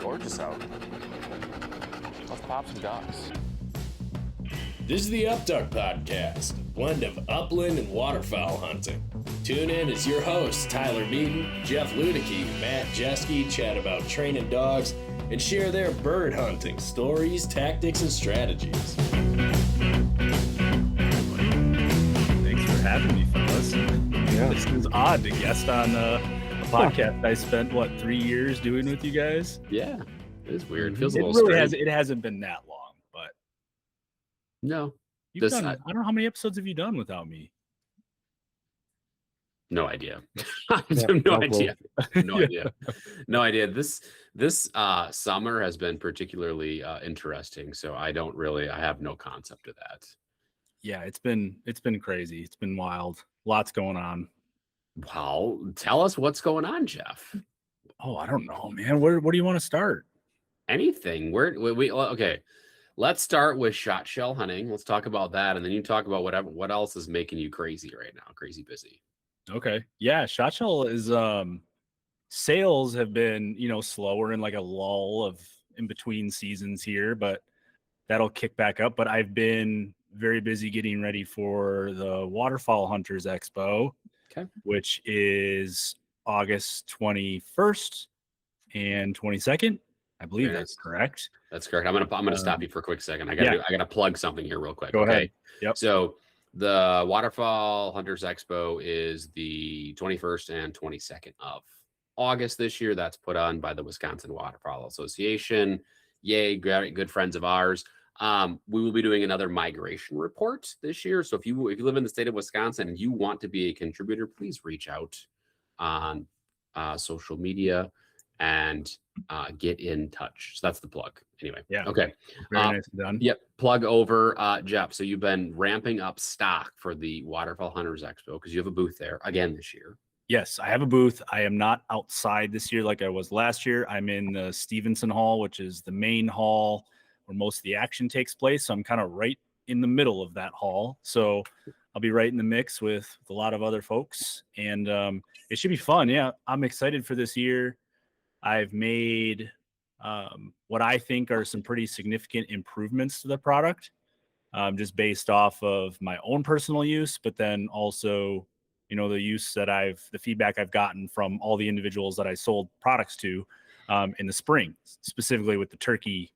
gorgeous out. Let's pop some ducks. This is the Upduck Podcast, a blend of upland and waterfowl hunting. Tune in as your hosts, Tyler Beaton, Jeff Ludicky, Matt Jeske, chat about training dogs and share their bird hunting stories, tactics, and strategies. Thanks for having me, fellas. Yeah. This is odd to guest on a podcast I spent, 3 years doing with you guys? Yeah, it is weird. It feels a It little really strange. it hasn't been that long, but No. you've done, I don't know how many episodes have you done without me? No idea. I have no idea. No idea. No idea. This summer has been particularly interesting. So I have no concept of that. Yeah, it's been crazy. It's been wild. Lots going on. Wow. Tell us what's going on, Jeff. Oh, I don't know, man. Where do you want to start? Anything. Okay. Let's start with shot shell hunting. Let's talk about that. And then you talk about what else is making you crazy right now. Crazy busy. Okay. Yeah, shot shell is sales have been, slower in like a lull of in between seasons here, but that'll kick back up. But I've been very busy getting ready for the Waterfowl Hunters Expo, which is August 21st and 22nd. I believe that's correct. That's correct. I'm gonna stop you for a quick second. I gotta plug something here real quick. Go ahead. Yep. So the Waterfowl Hunters Expo is the 21st and 22nd of August this year. That's put on by the Wisconsin Waterfowl Association. Yay, good friends of ours. We will be doing another migration report this year. So if you live in the state of Wisconsin and you want to be a contributor, please reach out on social media and get in touch. So that's the plug. Anyway. Yeah. Okay. Very nice done. Yep. Plug over, Jeff. So you've been ramping up stock for the Waterfowl Hunters Expo because you have a booth there again this year. Yes, I have a booth. I am not outside this year like I was last year. I'm in the Stevenson Hall, which is the main hall where most of the action takes place. So I'm kind of right in the middle of that hall. So I'll be right in the mix with a lot of other folks. And it should be fun. Yeah, I'm excited for this year. I've made what I think are some pretty significant improvements to the product, just based off of my own personal use, but then also, the feedback I've gotten from all the individuals that I sold products to in the spring, specifically with the turkey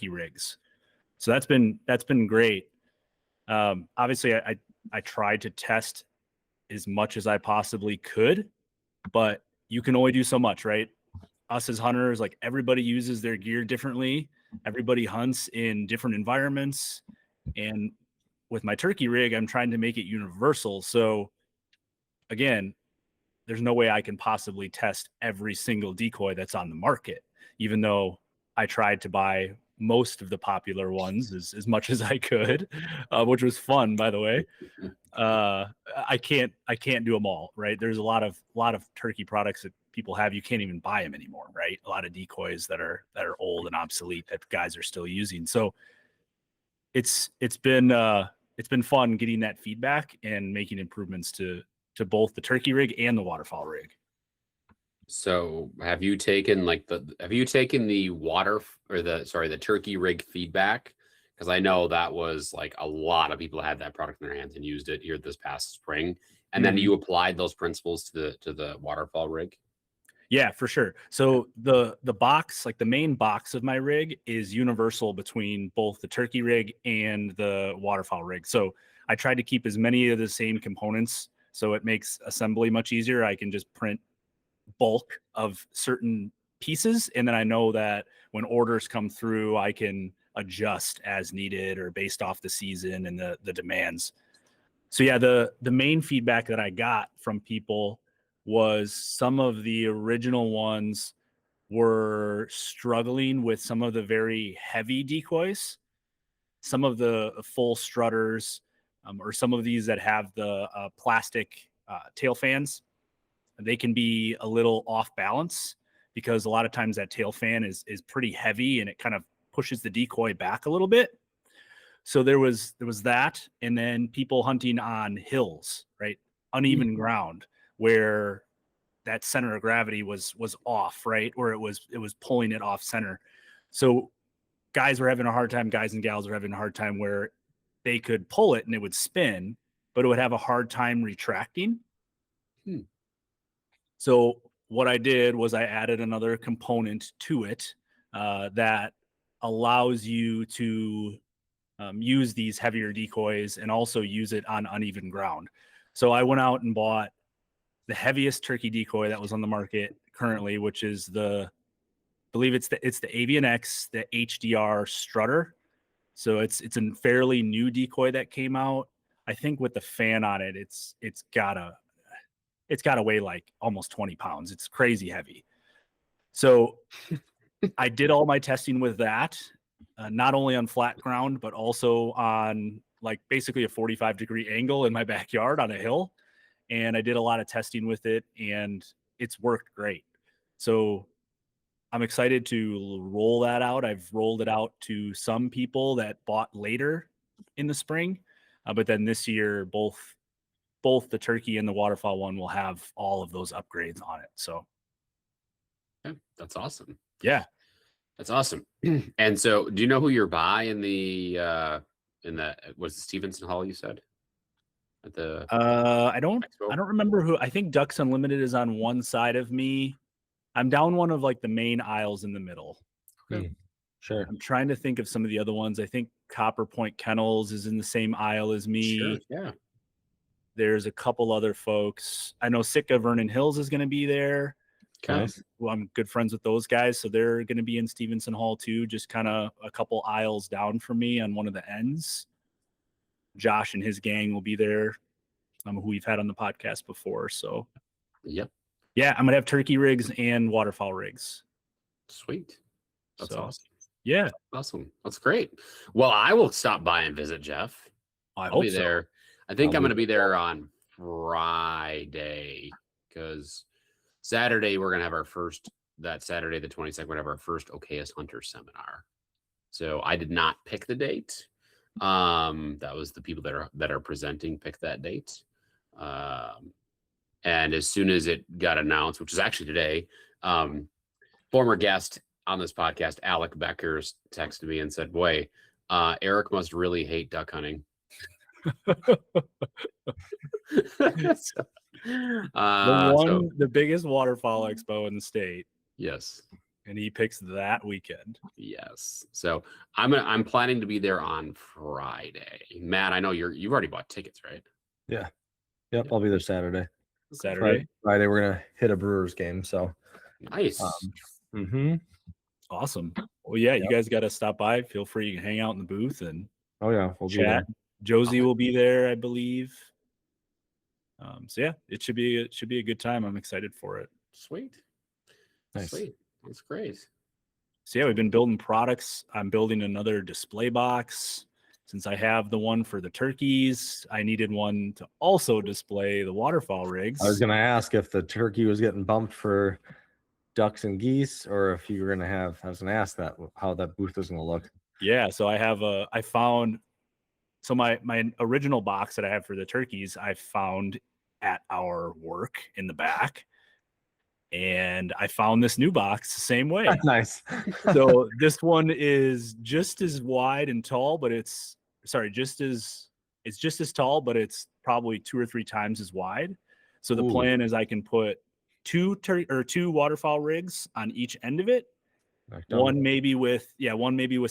rigs. So that's been great. Obviously, I tried to test as much as I possibly could, but you can only do so much, right? Us as hunters, like everybody uses their gear differently. Everybody hunts in different environments. And with my turkey rig, I'm trying to make it universal. So again, there's no way I can possibly test every single decoy that's on the market, even though I tried to buy most of the popular ones as much as I could, which was fun, by the way. I can't do them all, right? There's a lot of turkey products that people have. You can't even buy them anymore, right? A lot of decoys that are old and obsolete that guys are still using. So it's been fun getting that feedback and making improvements to both the turkey rig and the waterfowl rig. So have you taken the the turkey rig feedback? Because I know that was like a lot of people had that product in their hands and used it here this past spring. And then you applied those principles to the waterfowl rig. Yeah, for sure. So the box, like the main box of my rig, is universal between both the turkey rig and the waterfowl rig. So I tried to keep as many of the same components, so it makes assembly much easier. I can just print bulk of certain pieces, and then I know that when orders come through, I can adjust as needed or based off the season and the demands. So yeah, the main feedback that I got from people was some of the original ones were struggling with some of the very heavy decoys, some of the full strutters, or some of these that have the plastic tail fans. They can be a little off balance because a lot of times that tail fan is pretty heavy and it kind of pushes the decoy back a little bit. So there was that, and then people hunting on hills, right? Uneven ground where that center of gravity was off, right? Or it was pulling it off center. So guys were having a hard time, guys and gals were having a hard time where they could pull it and it would spin, but it would have a hard time retracting. So what I did was I added another component to it that allows you to use these heavier decoys and also use it on uneven ground. So I went out and bought the heaviest turkey decoy that was on the market currently, which is I believe it's the Avian X, the HDR strutter. So it's a fairly new decoy that came out. I think with the fan on it, it's gotta weigh like almost 20 pounds. It's crazy heavy. So I did all my testing with that, not only on flat ground, but also on like basically a 45-degree angle in my backyard on a hill. And I did a lot of testing with it and it's worked great. So I'm excited to roll that out. I've rolled it out to some people that bought later in the spring. But then this year, both the turkey and the waterfowl one will have all of those upgrades on it. So Yeah, that's awesome. Yeah. That's awesome. And so do you know who you're by in was it Stevenson Hall you said? At the I don't Expo? remember who. I think Ducks Unlimited is on one side of me. I'm down one of like the main aisles in the middle. Okay. Sure. I'm trying to think of some of the other ones. I think Copper Point Kennels is in the same aisle as me. Sure, yeah. There's a couple other folks. I know Sitka Vernon Hills is going to be there. Nice. Well, I'm good friends with those guys, so they're going to be in Stevenson Hall too, just kind of a couple aisles down from me on one of the ends. Josh and his gang will be there, who we've had on the podcast before. So, Yep. Yeah, I'm gonna have turkey rigs and waterfowl rigs. Sweet. That's So, awesome. Yeah, Awesome. That's great. Well, I will stop by and visit Jeff. I'll be so. there. I think I'll I'm be going to be there on Friday because Saturday we're going to have that Saturday, the 22nd, we're going to have our first Okayest Hunter seminar. So I did not pick the date. That was the people that are presenting picked that date. And as soon as it got announced, which is actually today, former guest on this podcast, Alec Beckers, texted me and said, boy, Eric must really hate duck hunting. The biggest waterfowl expo in the state. Yes. And he picks that weekend. Yes. So I'm planning to be there on Friday. Matt, I know you've already bought tickets, right? Yeah. Yep. I'll be there Saturday. Friday we're gonna hit a Brewers game. So nice. Awesome. Well, yeah, you guys got to stop by. Feel free. You can hang out in the booth and we'll chat. Josie will be there, I believe. So yeah, it should be a good time. I'm excited for it. Sweet. Nice. Sweet. That's great. So yeah, we've been building products. I'm building another display box. Since I have the one for the turkeys, I needed one to also display the waterfowl rigs. I was gonna ask if the turkey was getting bumped for ducks and geese, or if you were gonna have. I was gonna ask that how that booth was gonna look. Yeah, so I found my original box that I have for the turkeys, I found at our work in the back. And I found this new box the same way. Nice. So this one is just as wide and tall, but it's just as tall, but it's probably 2 or 3 times as wide. So the plan is I can put two waterfowl rigs on each end of it. One maybe with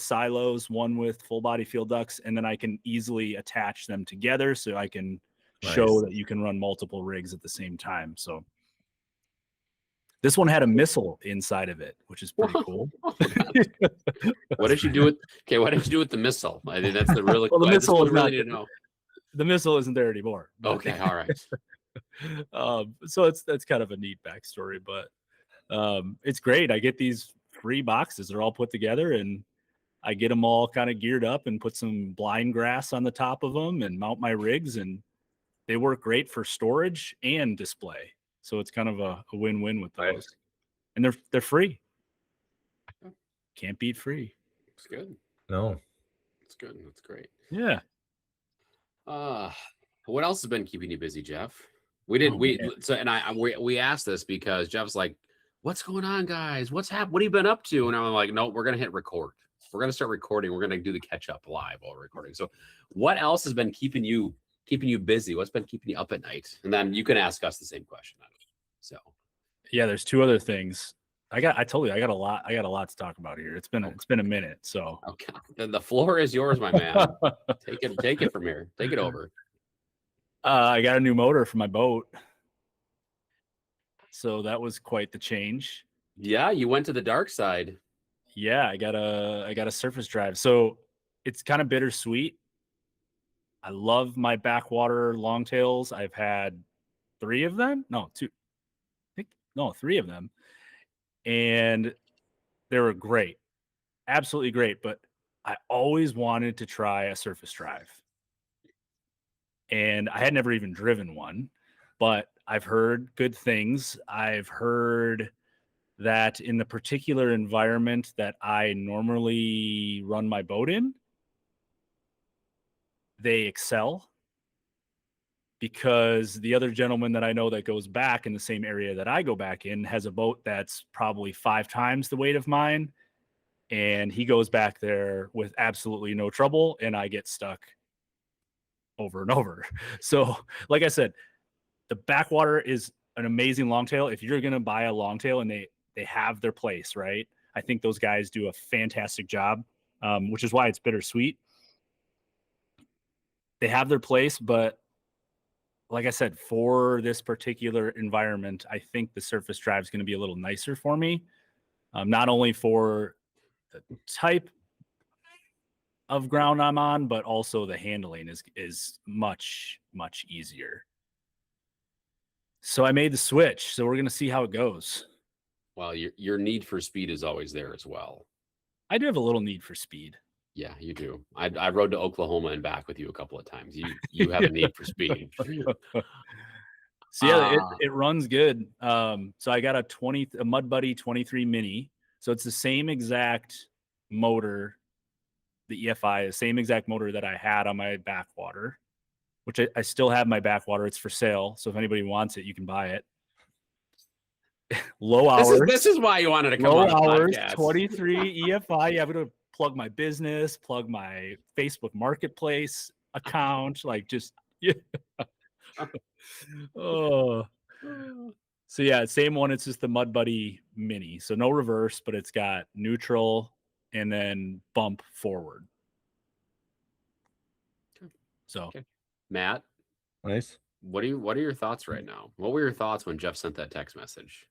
silos, one with full body field ducks, and then I can easily attach them together so I can show that you can run multiple rigs at the same time. So this one had a missile inside of it, which is pretty cool. What did you do with the missile? I think that's the really well, the missile is really need to know. The missile isn't there anymore. Okay, all right. So that's kind of a neat backstory, but it's great. I get these free boxes. They're all put together and I get them all kind of geared up and put some blind grass on the top of them and mount my rigs, and they work great for storage and display. So it's kind of a win-win with those. Nice. And they're free. Can't beat free. It's good. No. It's good. That's great. Yeah. What else has been keeping you busy, Jeff? We didn't. Oh, We man. so and we asked this because Jeff's like, "What's going on, guys? What's happened? What have you been up to?" And I'm like, "No, we're gonna hit record. We're gonna start recording. We're gonna do the catch up live while recording." So, what else has been keeping you busy? What's been keeping you up at night? And then you can ask us the same question. So, Yeah, there's two other things. I told you I got a lot to talk about here. It's been a minute. So okay, then the floor is yours, my man. Take it from here. Take it over. I got a new motor for my boat. So that was quite the change. Yeah, you went to the dark side. Yeah, I got a surface drive. So it's kind of bittersweet. I love my backwater longtails. I've had 3 of them. No, 2. I think no, 3 of them. And they were great. Absolutely great, but I always wanted to try a surface drive. And I had never even driven one, but I've heard good things. I've heard that in the particular environment that I normally run my boat in, they excel, because the other gentleman that I know that goes back in the same area that I go back in has a boat that's probably 5 times the weight of mine. And he goes back there with absolutely no trouble, and I get stuck over and over. So, like I said, the backwater is an amazing longtail. If you're going to buy a longtail and they have their place, right? I think those guys do a fantastic job, which is why it's bittersweet. They have their place, but like I said, for this particular environment, I think the surface drive is going to be a little nicer for me. Not only for the type of ground I'm on, but also the handling is much, much easier. So I made the switch. So we're going to see how it goes. Well, your need for speed is always there as well. I do have a little need for speed. Yeah, you do. I rode to Oklahoma and back with you a couple of times. You have a need for speed. So yeah, it runs good. So I got a Mud Buddy 23 Mini. So it's the same exact motor, the EFI, the same exact motor that I had on my backwater, which I still have my backwater. It's for sale. So if anybody wants it, you can buy it. Low hours. This is why you wanted to come low on the hours, podcast. 23 EFI. Yeah, I'm going to plug my business, plug my Facebook Marketplace account. Like just, yeah. Oh. So yeah, same one. It's just the Mud Buddy Mini. So no reverse, but it's got neutral and then bump forward. So okay. Matt, Nice. what are your thoughts right now? What were your thoughts when Jeff sent that text message?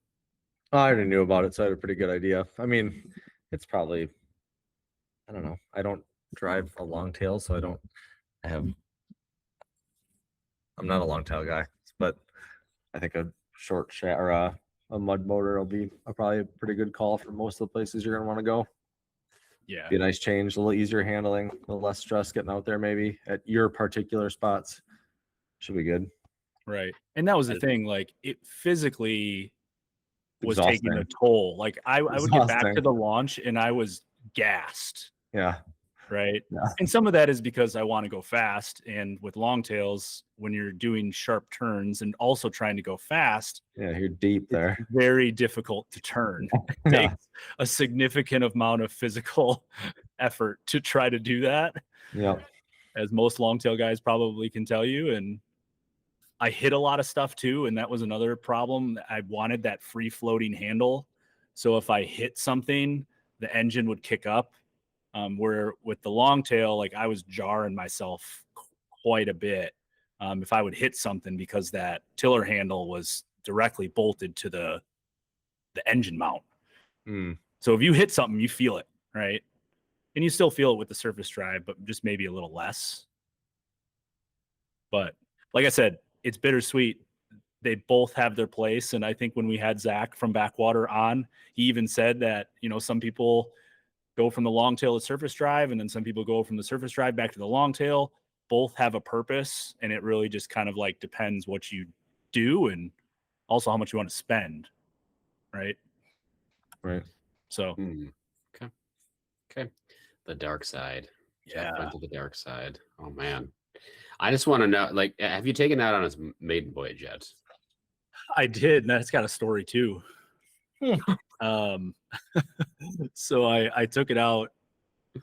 I already knew about it, so I had a pretty good idea. I mean, it's probably, I don't know. I don't drive a long tail, so I'm not a long tail guy, but I think a short or a mud motor will be probably a pretty good call for most of the places you're going to want to go. yeah, Be a nice change, a little easier handling, a little less stress getting out there maybe at your particular spots. Should be good. right. And that was the thing. Like it physically was taking a Exhausting. toll. Like I would get back to Exhausting. the launch and I was gassed. Yeah. Right. Yeah. And some of that is because I want to go fast. And with longtails, when you're doing sharp turns and also trying to go fast, Yeah, you're deep there. it's very difficult to turn. It Yeah. takes a significant amount of physical effort to try to do that, Yeah. as most longtail guys probably can tell you. And I hit a lot of stuff too. And that was another problem. I wanted that free floating handle. So if I hit something, the engine would kick up. Where with the longtail, like I was jarring myself quite a bit if I would hit something, because that tiller handle was directly bolted to the engine mount. So if you hit something, you feel it, right? And you still feel it with the surface drive, but just maybe a little less. But like I said, it's bittersweet. They both have their place. And I think when we had Zach from Backwater on, he even said that, some people go from the longtail to surface drive, and then some people go from the surface drive back to the longtail. Both have a purpose, and it really just kind of like depends what you do and also how much you want to spend, right? Right. So Okay. The dark side. Yeah. Jeff went to the dark side. Oh man. I just want to know, like, have you taken that on his maiden voyage yet? I did. And that's got a story too. So I took it out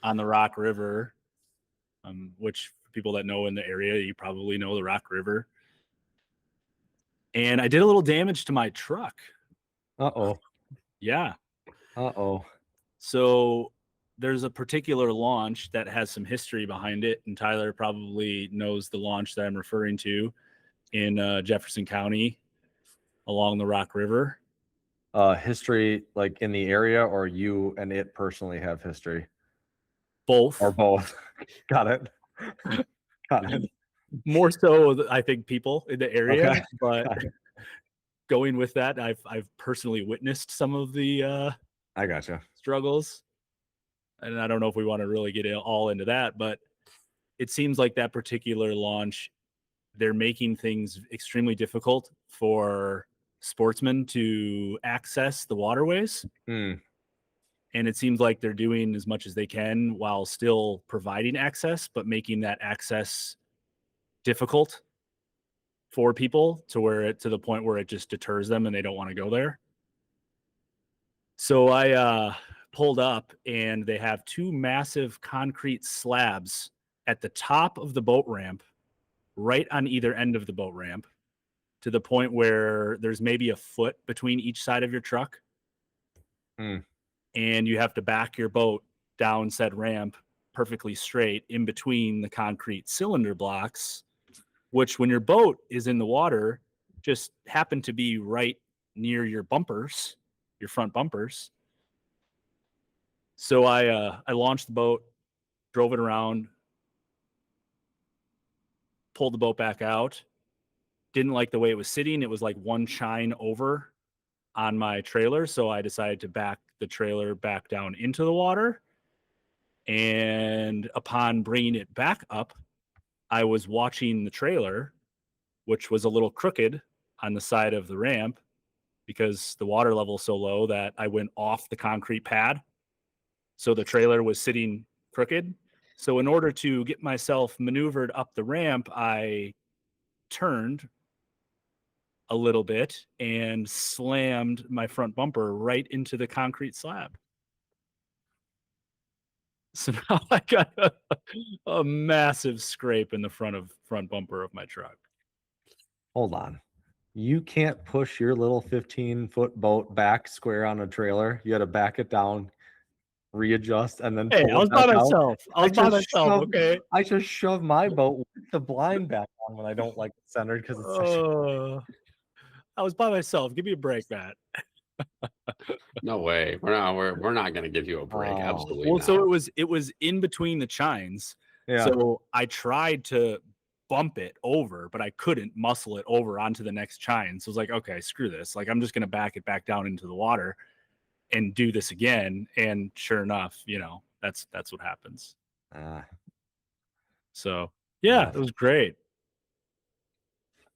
on the Rock River, which for people that know in the area, you probably know the Rock River. And I did a little damage to my truck. Uh-oh. Yeah. Uh-oh. So there's a particular launch that has some history behind it, and Tyler probably knows the launch that I'm referring to in Jefferson County along the Rock River. History like in the area, or you and it personally have history? Both. Or both. Got it. Got it. More so, I think, people in the area, Okay. but going with that, I've personally witnessed some of the I gotcha. struggles, and I don't know if we want to really get all into that, but it seems like that particular launch, they're making things extremely difficult for sportsmen to access the waterways. Mm. And it seems like they're doing as much as they can while still providing access, but making that access difficult for people to the point where it just deters them and they don't want to go there. So I pulled up, and they have two massive concrete slabs at the top of the boat ramp, right on either end of the boat ramp, to the point where there's maybe a foot between each side of your truck. Mm. And you have to back your boat down said ramp perfectly straight in between the concrete cylinder blocks, which when your boat is in the water just happen to be right near your bumpers, your front bumpers. So I launched the boat, drove it around, pulled the boat back out. Didn't like the way it was sitting. It was like one chine over on my trailer. So I decided to back the trailer back down into the water. And upon bringing it back up, I was watching the trailer, which was a little crooked on the side of the ramp because the water level is so low that I went off the concrete pad. So the trailer was sitting crooked. So in order to get myself maneuvered up the ramp, I turned a little bit and slammed my front bumper right into the concrete slab. So now I got a massive scrape in the front bumper of my truck. Hold on. You can't push your little 15-foot boat back square on a trailer. You got to back it down, readjust, and then Hey, pull I was it by back out. myself. I was by myself, okay? I just shove my boat with the blind back on when I don't like it centered because it's such I was by myself. Give me a break, Matt. No way. We're not going to give you a break. Oh. Absolutely Well, not. so it was in between the chines. Yeah. So I tried to bump it over, but I couldn't muscle it over onto the next chine. So I was like, okay, screw this. Like, I'm just going to back it back down into the water and do this again. And sure enough, that's what happens. So yeah, it was great.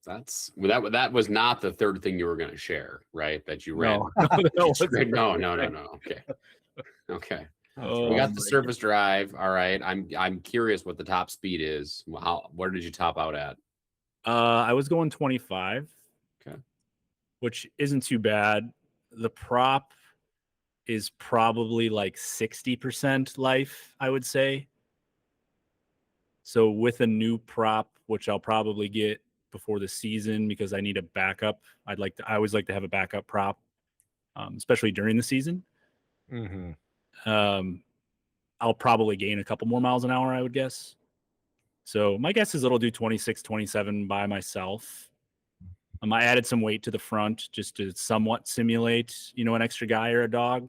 That was not the third thing you were going to share, right? That you ran. No. Okay. We got the surface drive. All right. I'm curious what the top speed is. Where did you top out at? I was going 25. Okay. Which isn't too bad. The prop is probably like 60% life, I would say. So with a new prop, which I'll probably get before the season because I need a backup. I always like to have a backup prop, especially during the season. Mm-hmm. I'll probably gain a couple more miles an hour, I would guess. So my guess is it'll do 26, 27 by myself. I added some weight to the front just to somewhat simulate, an extra guy or a dog.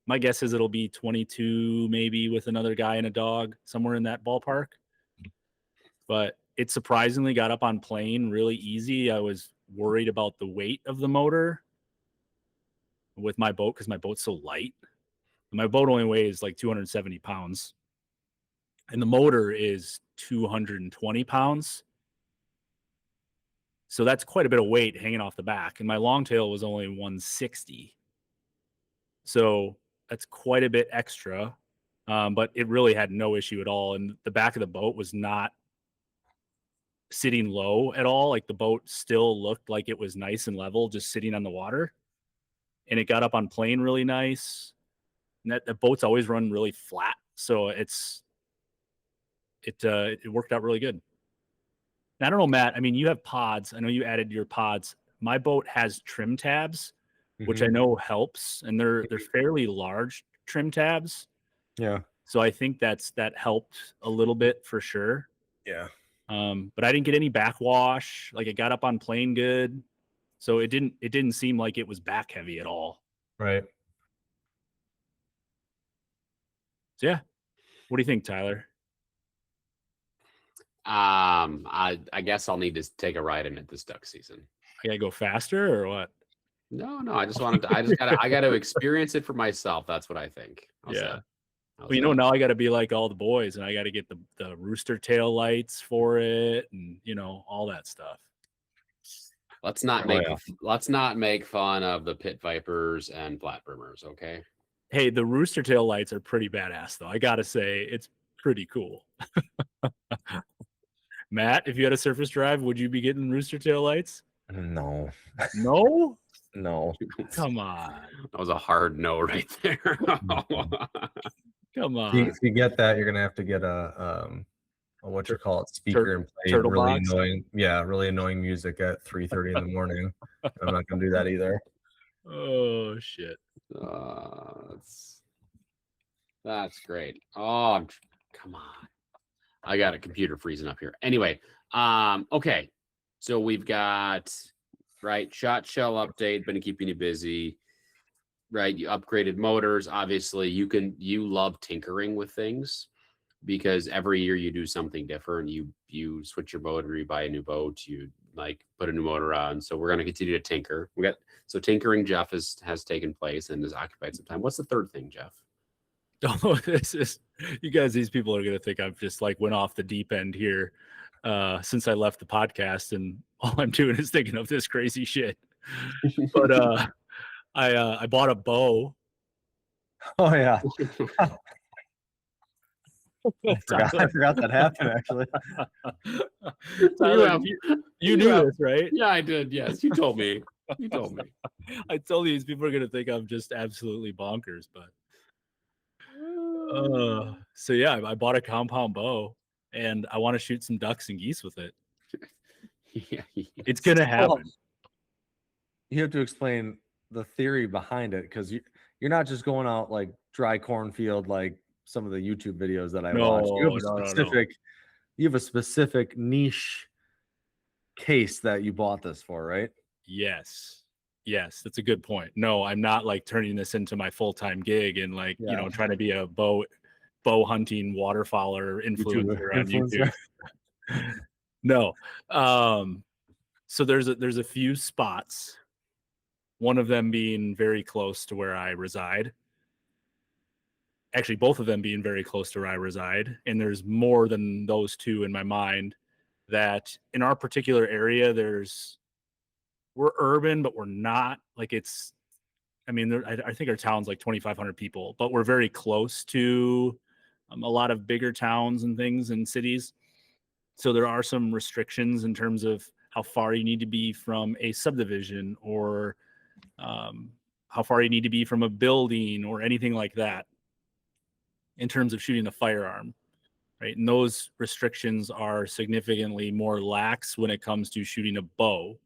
My guess is it'll be 22, maybe with another guy and a dog, somewhere in that ballpark. But it surprisingly got up on plane really easy. I was worried about the weight of the motor with my boat because my boat's so light. My boat only weighs like 270 pounds. And the motor is 220 pounds. So that's quite a bit of weight hanging off the back. And my longtail was only 160. So that's quite a bit extra. But it really had no issue at all. And the back of the boat was not sitting low at all. Like the boat still looked like it was nice and level, just sitting on the water. And it got up on plane really nice. And that boats always run really flat, so it worked out really good. And I don't know, Matt. I mean, you have pods. I know you added your pods. My boat has trim tabs, which I know helps, and they're fairly large trim tabs. Yeah. So I think that helped a little bit for sure. Yeah. But I didn't get any backwash. Like it got up on plane good, so it didn't seem like it was back heavy at all. Right. So yeah, what do you think, Tyler? I guess I'll need to take a ride in it this duck season. I gotta go faster or what? No, I just wanted to. I gotta experience it for myself. That's what I think. Well, you know, now I got to be like all the boys, and I got to get the rooster tail lights for it, and you know, all that stuff. Let's not make fun of the pit vipers and flat brimmers, okay? Hey, the rooster tail lights are pretty badass, though. I gotta say, it's pretty cool. Matt, if you had a surface drive, would you be getting rooster tail lights? No. No? No. Come on. That was a hard no right there. Come on. If you get that, you're gonna have to get a what you call it, speaker and play turtle really box? annoying, really annoying music at 3:30 in the morning. I'm not gonna do that either. Oh shit. That's great. Oh, come on. I got a computer freezing up here. Anyway, okay. So we've got shot shell update, been keeping you busy. Right, you upgraded motors. Obviously, you love tinkering with things because every year you do something different. You switch your motor, you buy a new boat, you like put a new motor on. So we're going to continue to tinker. Tinkering Jeff has taken place and has occupied some time. What's the third thing, Jeff? Oh, these people are going to think I've just like went off the deep end here since I left the podcast, and all I'm doing is thinking of this crazy shit. But I bought a bow. Oh yeah. I forgot that happened actually. Tyler, you knew this, right? Yeah, I did. Yes, you told me. I told you these people are gonna think I'm just absolutely bonkers, but so yeah, I bought a compound bow and I want to shoot some ducks and geese with it. Yeah, it's gonna happen. Well, you have to explain the theory behind it, because you're not just going out like dry cornfield like some of the YouTube videos that I watch. You have a specific niche case that you bought this for, right? Yes, that's a good point. No, I'm not like turning this into my full-time gig and like you know, trying to be a bow hunting waterfowler influencer on YouTube. No. So there's a few spots, one of them being very close to where I reside. Actually, both of them being very close to where I reside. And there's more than those two in my mind, that in our particular area, we're urban, but we're not like it's, I mean, I think our town's like 2,500 people, but we're very close to a lot of bigger towns and things and cities. So there are some restrictions in terms of how far you need to be from a subdivision, or how far you need to be from a building or anything like that in terms of shooting a firearm, right? And those restrictions are significantly more lax when it comes to shooting a bow.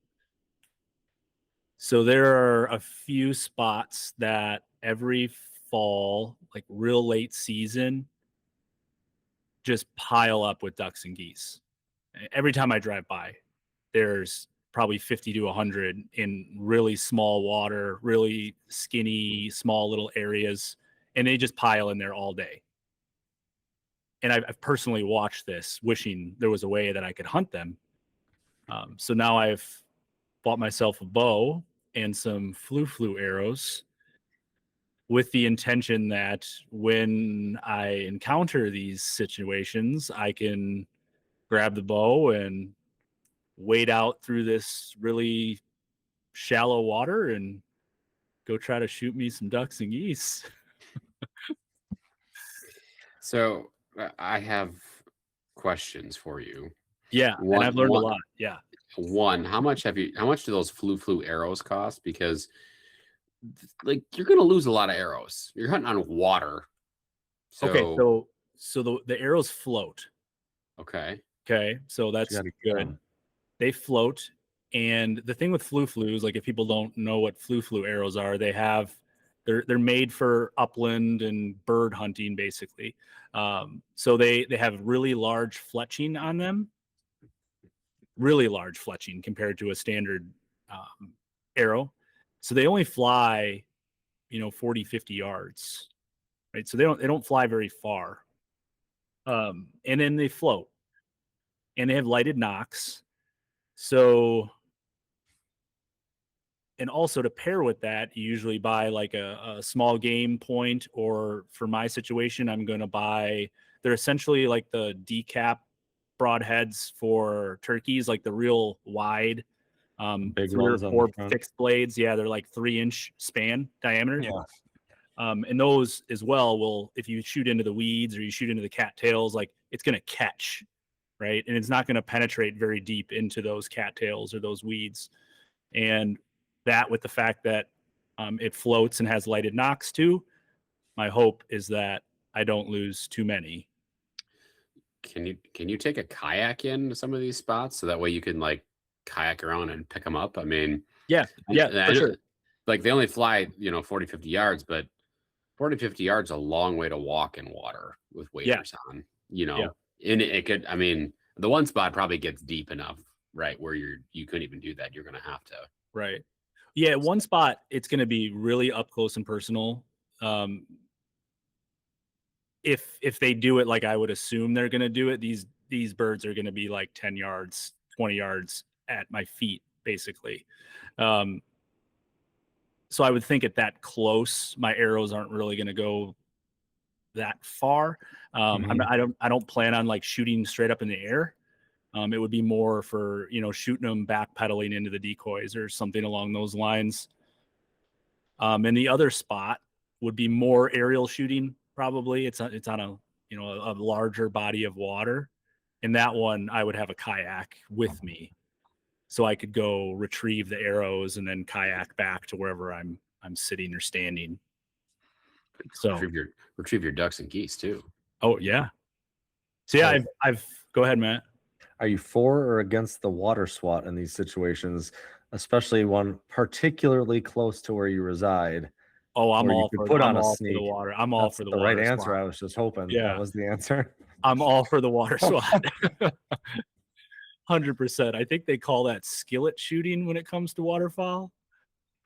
So there are a few spots that every fall, like real late season, just pile up with ducks and geese. Every time I drive by, there's probably 50 to 100 in really small water, really skinny, small little areas, and they just pile in there all day. And I've personally watched this, wishing there was a way that I could hunt them. So now I've bought myself a bow and some flu arrows with the intention that when I encounter these situations, I can grab the bow and wade out through this really shallow water and go try to shoot me some ducks and geese. So I have questions for you. Yeah, and I've learned a lot. Yeah. How much do those flu arrows cost? Because like you're gonna lose a lot of arrows. You're hunting on water. Okay, so the arrows float. Okay. Okay, so that's good. They float, and the thing with flu-flus, like if people don't know what flu arrows are, they're made for upland and bird hunting, basically. So they have really large fletching on them, really large fletching compared to a standard arrow. So they only fly, 40, 50 yards, right? So they don't fly very far. And then they float, and they have lighted nocks. So, and also to pair with that, you usually buy like a small game point, or for my situation, I'm going to buy, they're essentially like the decap broadheads for turkeys, like the real wide, big 3 or ones on 4 the front. fixed blades. Yeah, they're like 3-inch span diameter. Yeah. And those as well will, if you shoot into the weeds or you shoot into the cattails, like it's going to catch, right? And it's not going to penetrate very deep into those cattails or those weeds. And that, with the fact that it floats and has lighted nocks too, my hope is that I don't lose too many. Can you take a kayak in to some of these spots so that way you can like kayak around and pick them up? I mean, yeah, for sure. Like they only fly, 40, 50 yards, but 40, 50 yards is a long way to walk in water with waders on, and it could, I mean, the one spot probably gets deep enough, right, where you couldn't even do that. You're going to have to. Right. Yeah. One spot, it's going to be really up close and personal. If they do it like I would assume they're going to do it, these birds are going to be like 10 yards, 20 yards at my feet, basically. So I would think at that close, my arrows aren't really going to go that far. I don't plan on like shooting straight up in the air. It would be more for, shooting them backpedaling into the decoys or something along those lines. And the other spot would be more aerial shooting. Probably it's on a larger body of water, and that one I would have a kayak with me, so I could go retrieve the arrows and then kayak back to wherever I'm sitting or standing. So retrieve your ducks and geese too. Oh yeah. So yeah, I've go ahead, Matt. Are you for or against the water swat in these situations, especially one particularly close to where you reside? Oh, I'm all for the water. I'm all for the water. Right answer. I was just hoping that was the answer. I'm all for the water swat. 100%. I think they call that skillet shooting when it comes to waterfowl.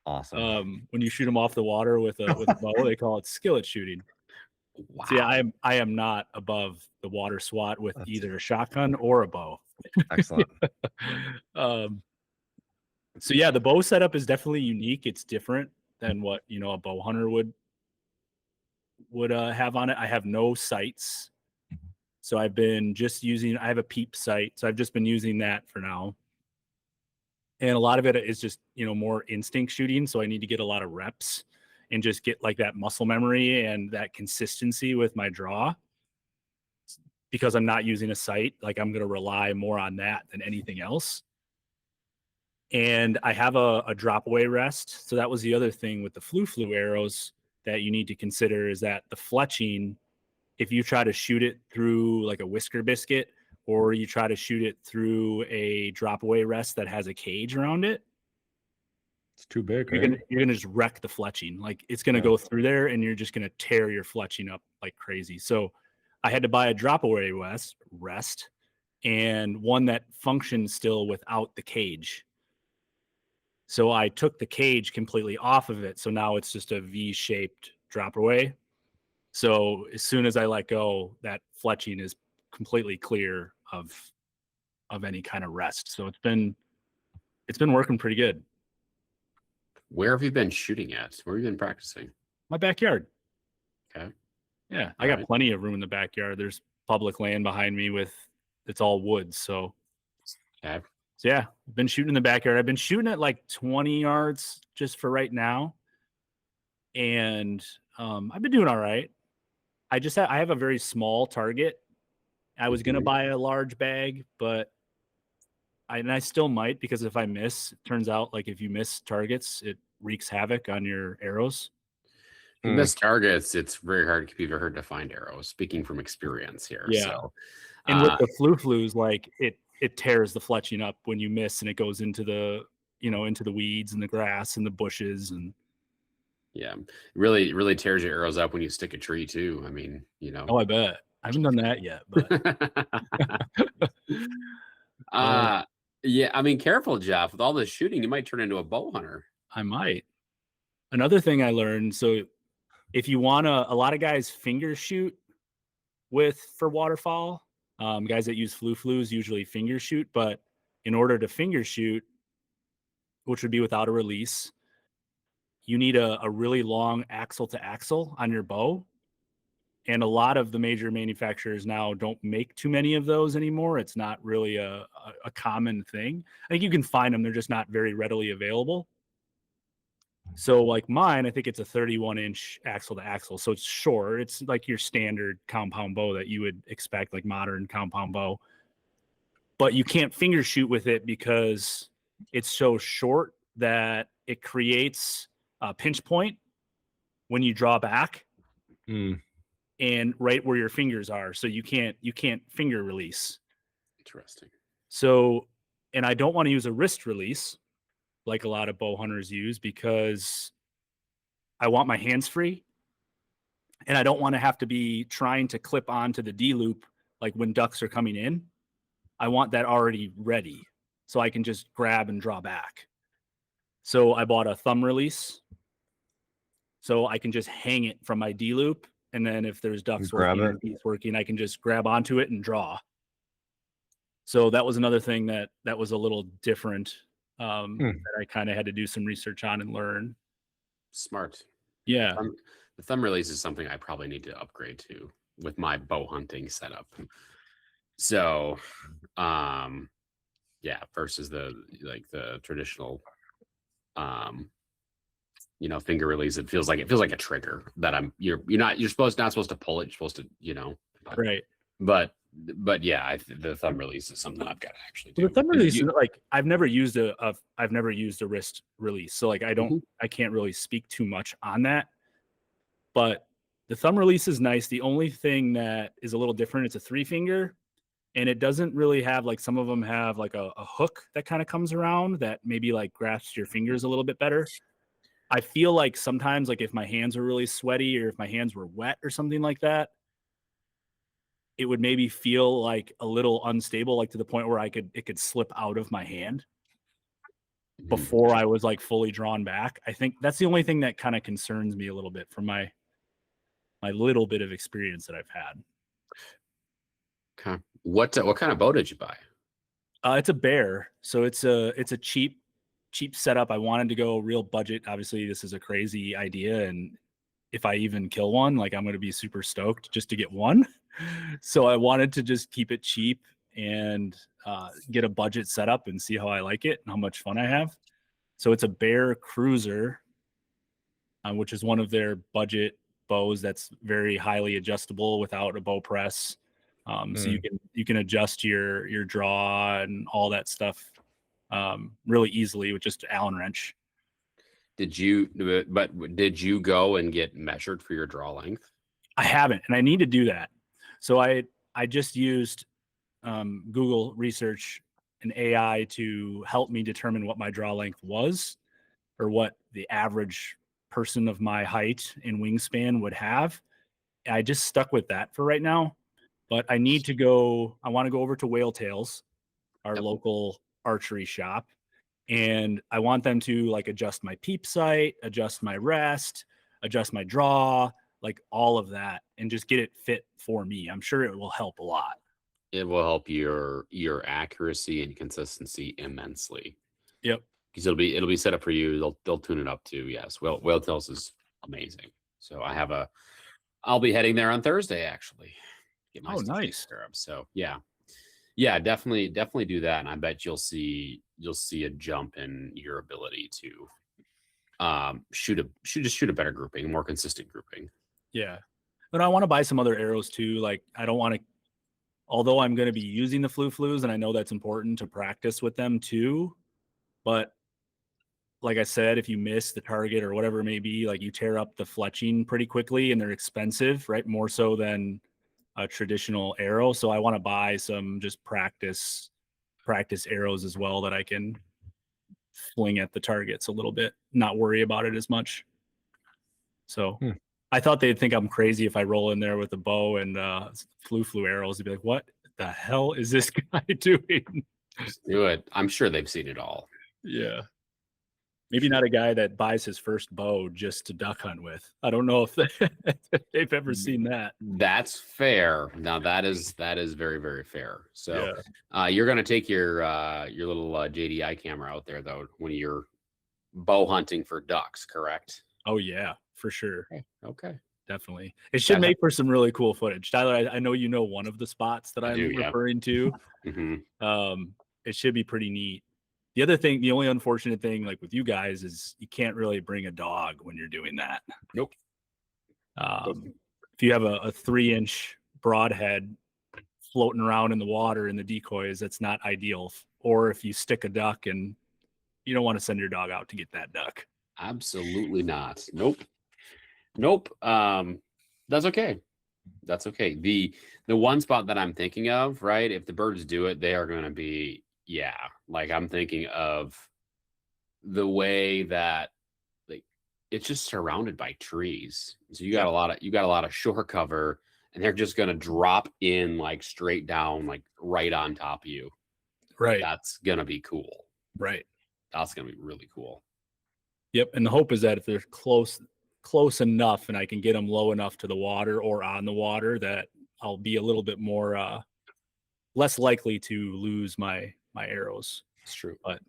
Awesome. When you shoot them off the water with a bow, they call it skillet shooting. Wow. So yeah, I am not above the water swat with either a shotgun or a bow. Excellent. So yeah, the bow setup is definitely unique. It's different than what a bow hunter would have on it. I have no sights, so I've been just using. I have a peep sight, so I've just been using that for now. And a lot of it is just more instinct shooting. So I need to get a lot of reps and just get like that muscle memory and that consistency with my draw. Because I'm not using a sight, like I'm going to rely more on that than anything else. And I have a drop away rest. So that was the other thing with the flu arrows that you need to consider, is that the fletching, if you try to shoot it through like a whisker biscuit, or you try to shoot it through a drop away rest that has a cage around it, it's too big. You're gonna just wreck the fletching. Like it's gonna go through there, and you're just gonna tear your fletching up like crazy. So I had to buy a drop away rest and one that functions still without the cage. So I took the cage completely off of it. So now it's just a V-shaped drop away. So as soon as I let go, that fletching is completely clear of any kind of rest. So it's been working pretty good. Where have you been shooting at? Where have you been practicing? My backyard. Okay. Yeah, I got plenty of room in the backyard. There's public land behind me it's all woods. So, okay. So yeah, I've been shooting in the backyard. I've been shooting at like 20 yards just for right now. And I've been doing all right. I have a very small target. I was going to buy a large bag, but I still might, because if I miss, it turns out like if you miss targets, it wreaks havoc on your arrows. If you miss targets, it's very hard to find arrows. Speaking from experience here. Yeah. So, And with the flus, like it tears the fletching up when you miss, and it goes into the weeds and the grass and the bushes, and yeah, really tears your arrows up when you stick a tree too. I mean, Oh, I bet. I haven't done that yet, but yeah, I mean, careful, Jeff. With all this shooting, you might turn into a bow hunter. I might. Another thing I learned, so if you want to, a lot of guys finger shoot for waterfowl. Guys that use flus usually finger shoot, but in order to finger shoot, which would be without a release, you need a really long axle to axle on your bow. And a lot of the major manufacturers now don't make too many of those anymore. It's not really a common thing. I think you can find them. They're just not very readily available. So like mine, I think it's a 31-inch axle to axle. So it's short. It's like your standard compound bow that you would expect, like modern compound bow. But you can't finger shoot with it because it's so short that it creates a pinch point when you draw back. And right where your fingers are. So you can't finger release. Interesting. So, and I don't want to use a wrist release like a lot of bow hunters use, because I want my hands free, and I don't want to have to be trying to clip onto the D loop like when ducks are coming in. I want that already ready so I can just grab and draw back. So I bought a thumb release so I can just hang it from my D loop, and then if there's ducks working or geese working, I can just grab onto it and draw. So that was another thing that was a little different. That I kind of had to do some research on and learn. Smart. Yeah. The thumb release is something I probably need to upgrade to with my bow hunting setup. So, yeah, versus the traditional, finger release. It feels like a trigger that you're not supposed to pull it. You're supposed to, Right. But yeah, the thumb release is something I've got to actually do. The thumb release is like, I've never used a wrist release, so like I can't really speak too much on that. But the thumb release is nice. The only thing that is a little different, it's a 3-finger, and it doesn't really have, like, some of them have like a hook that kind of comes around that maybe like grasps your fingers a little bit better. I feel like sometimes, like if my hands were really sweaty or if my hands were wet or something like that, it would maybe feel like a little unstable, like to the point where it could slip out of my hand before I was like fully drawn back. I think that's the only thing that kind of concerns me a little bit from my little bit of experience that I've had. Okay. What kind of bow did you buy? It's a Bear. So it's a cheap setup. I wanted to go real budget. Obviously this is a crazy idea, and if I even kill one, like, I'm going to be super stoked just to get one. So I wanted to just keep it cheap and get a budget setup and see how I like it and how much fun I have. So it's a Bear Cruiser, which is one of their budget bows that's very highly adjustable without a bow press. So you can adjust your draw and all that stuff really easily with just an Allen wrench. Did you go and get measured for your draw length? I haven't, and I need to do that. So I just used Google research and AI to help me determine what my draw length was, or what the average person of my height and wingspan would have. I just stuck with that for right now, but I want to go over to Whale Tails, our local archery shop, and I want them to like adjust my peep sight, adjust my rest, adjust my draw, like all of that, and just get it fit for me. I'm sure it will help a lot. It will help your accuracy and consistency immensely. Yep. Because it'll be set up for you. They'll tune it up too. Yes. Whale Tails is amazing. So I'll be heading there on Thursday actually. Get my nice. So yeah, definitely do that, and I bet you'll see a jump in your ability to shoot a better grouping, a more consistent grouping. Yeah. But I want to buy some other arrows too. Like, I don't want to although I'm going to be using the flu-flus, and I know that's important to practice with them too, but like I said, if you miss the target or whatever it may be, like you tear up the fletching pretty quickly, and they're expensive, right? More so than a traditional arrow. So I want to buy some just practice arrows as well that I can fling at the targets a little bit, not worry about it as much. So I thought they'd think I'm crazy if I roll in there with a bow and flu arrows. They'd be like, what the hell is this guy doing? Just do it. I'm sure they've seen it all. Yeah. Maybe not a guy that buys his first bow just to duck hunt with. I don't know if they've ever seen that. That's fair. Now that is very, very fair. So you're going to take your little JDI camera out there though when you're bow hunting for ducks, correct? Oh yeah, for sure. Okay. Definitely. It should make for some really cool footage. Tyler, I know you know one of the spots that I'm referring to. It should be pretty neat. The other thing, the only unfortunate thing, like with you guys, is you can't really bring a dog when you're doing that. Nope. If you have a 3-inch broadhead floating around in the water in the decoys, that's not ideal. Or if you stick a duck and you don't want to send your dog out to get that duck. Absolutely not. Nope. That's okay. That's okay. The one spot that I'm thinking of, right? If the birds do it, they are going to be, like I'm thinking of the way that like it's just surrounded by trees. So you got a lot of shore cover, and they're just going to drop in like straight down, like right on top of you. Right. That's going to be cool. Right. That's going to be really cool. Yep. And the hope is that if they're close enough and I can get them low enough to the water or on the water, that I'll be a little bit more less likely to lose my arrows. It's true. But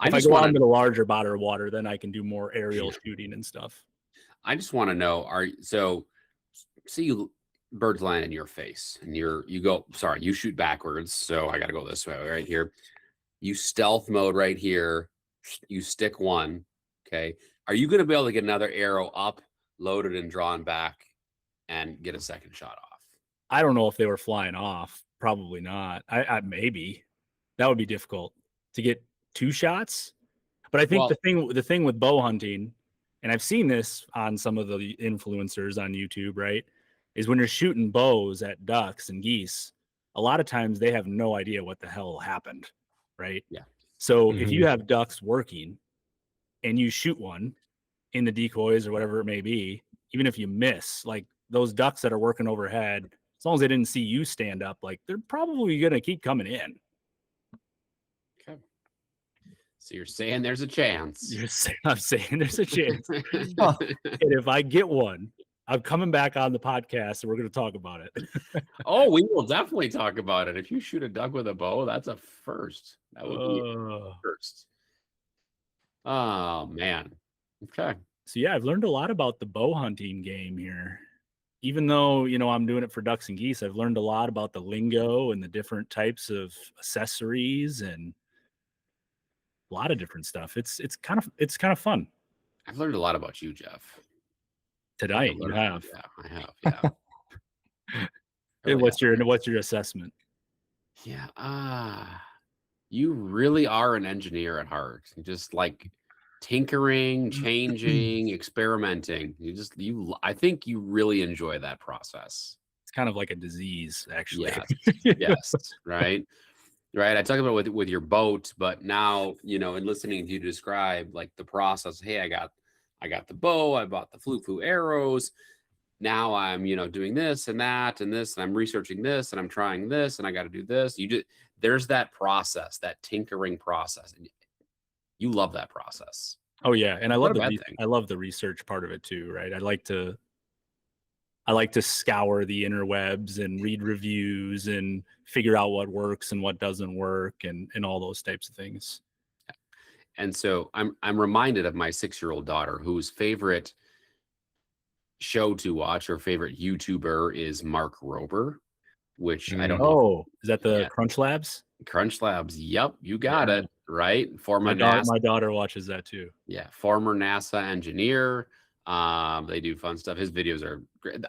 if I go on to the larger body of water, then I can do more aerial shooting and stuff. I just want to know, see birds land in your face and you shoot backwards. So I got to go this way right here. You stealth mode right here. You stick one. Okay. Are you going to be able to get another arrow up, loaded and drawn back and get a second shot off? I don't know if they were flying off. Probably not. I maybe that would be difficult to get 2 shots. But I think the thing with bow hunting, and I've seen this on some of the influencers on YouTube, right, is when you're shooting bows at ducks and geese, a lot of times they have no idea what the hell happened, right? Yeah. So if you have ducks working and you shoot one in the decoys or whatever it may be, even if you miss, like those ducks that are working overhead, as long as they didn't see you stand up, like they're probably going to keep coming in. Okay. So you're saying there's a chance. I'm saying there's a chance. And if I get one, I'm coming back on the podcast and we're going to talk about it. Oh, we will definitely talk about it. If you shoot a duck with a bow, that's a first. That would be a first. Oh, man. Okay. So, yeah, I've learned a lot about the bow hunting game here. Even though, I'm doing it for ducks and geese, I've learned a lot about the lingo and the different types of accessories and a lot of different stuff. It's kind of fun. I've learned a lot about you, Jeff. Tonight, you have. Yeah, I have. Yeah. What's your assessment? Yeah. You really are an engineer at heart. Just like tinkering, changing, experimenting. I think you really enjoy that process. It's kind of like a disease, actually. Yes. Right. I talk about it with your boat, but now, in listening to you describe like the process, hey, I got the bow, I bought the flu arrows. Now I'm, doing this and that and this, and I'm researching this and I'm trying this and I got to do this. There's that process, that tinkering process. And you love that process. Oh yeah. And I love the research part of it too, right? I like to scour the interwebs and read reviews and figure out what works and what doesn't work and all those types of things. And so I'm reminded of my 6-year-old daughter whose favorite show to watch or favorite YouTuber is Mark Rober, which I don't know. Oh, is that the Crunch Labs? Crunch Labs. Yep. You got it. Right. My daughter watches that too. Yeah. Former NASA engineer. They do fun stuff. His videos are great.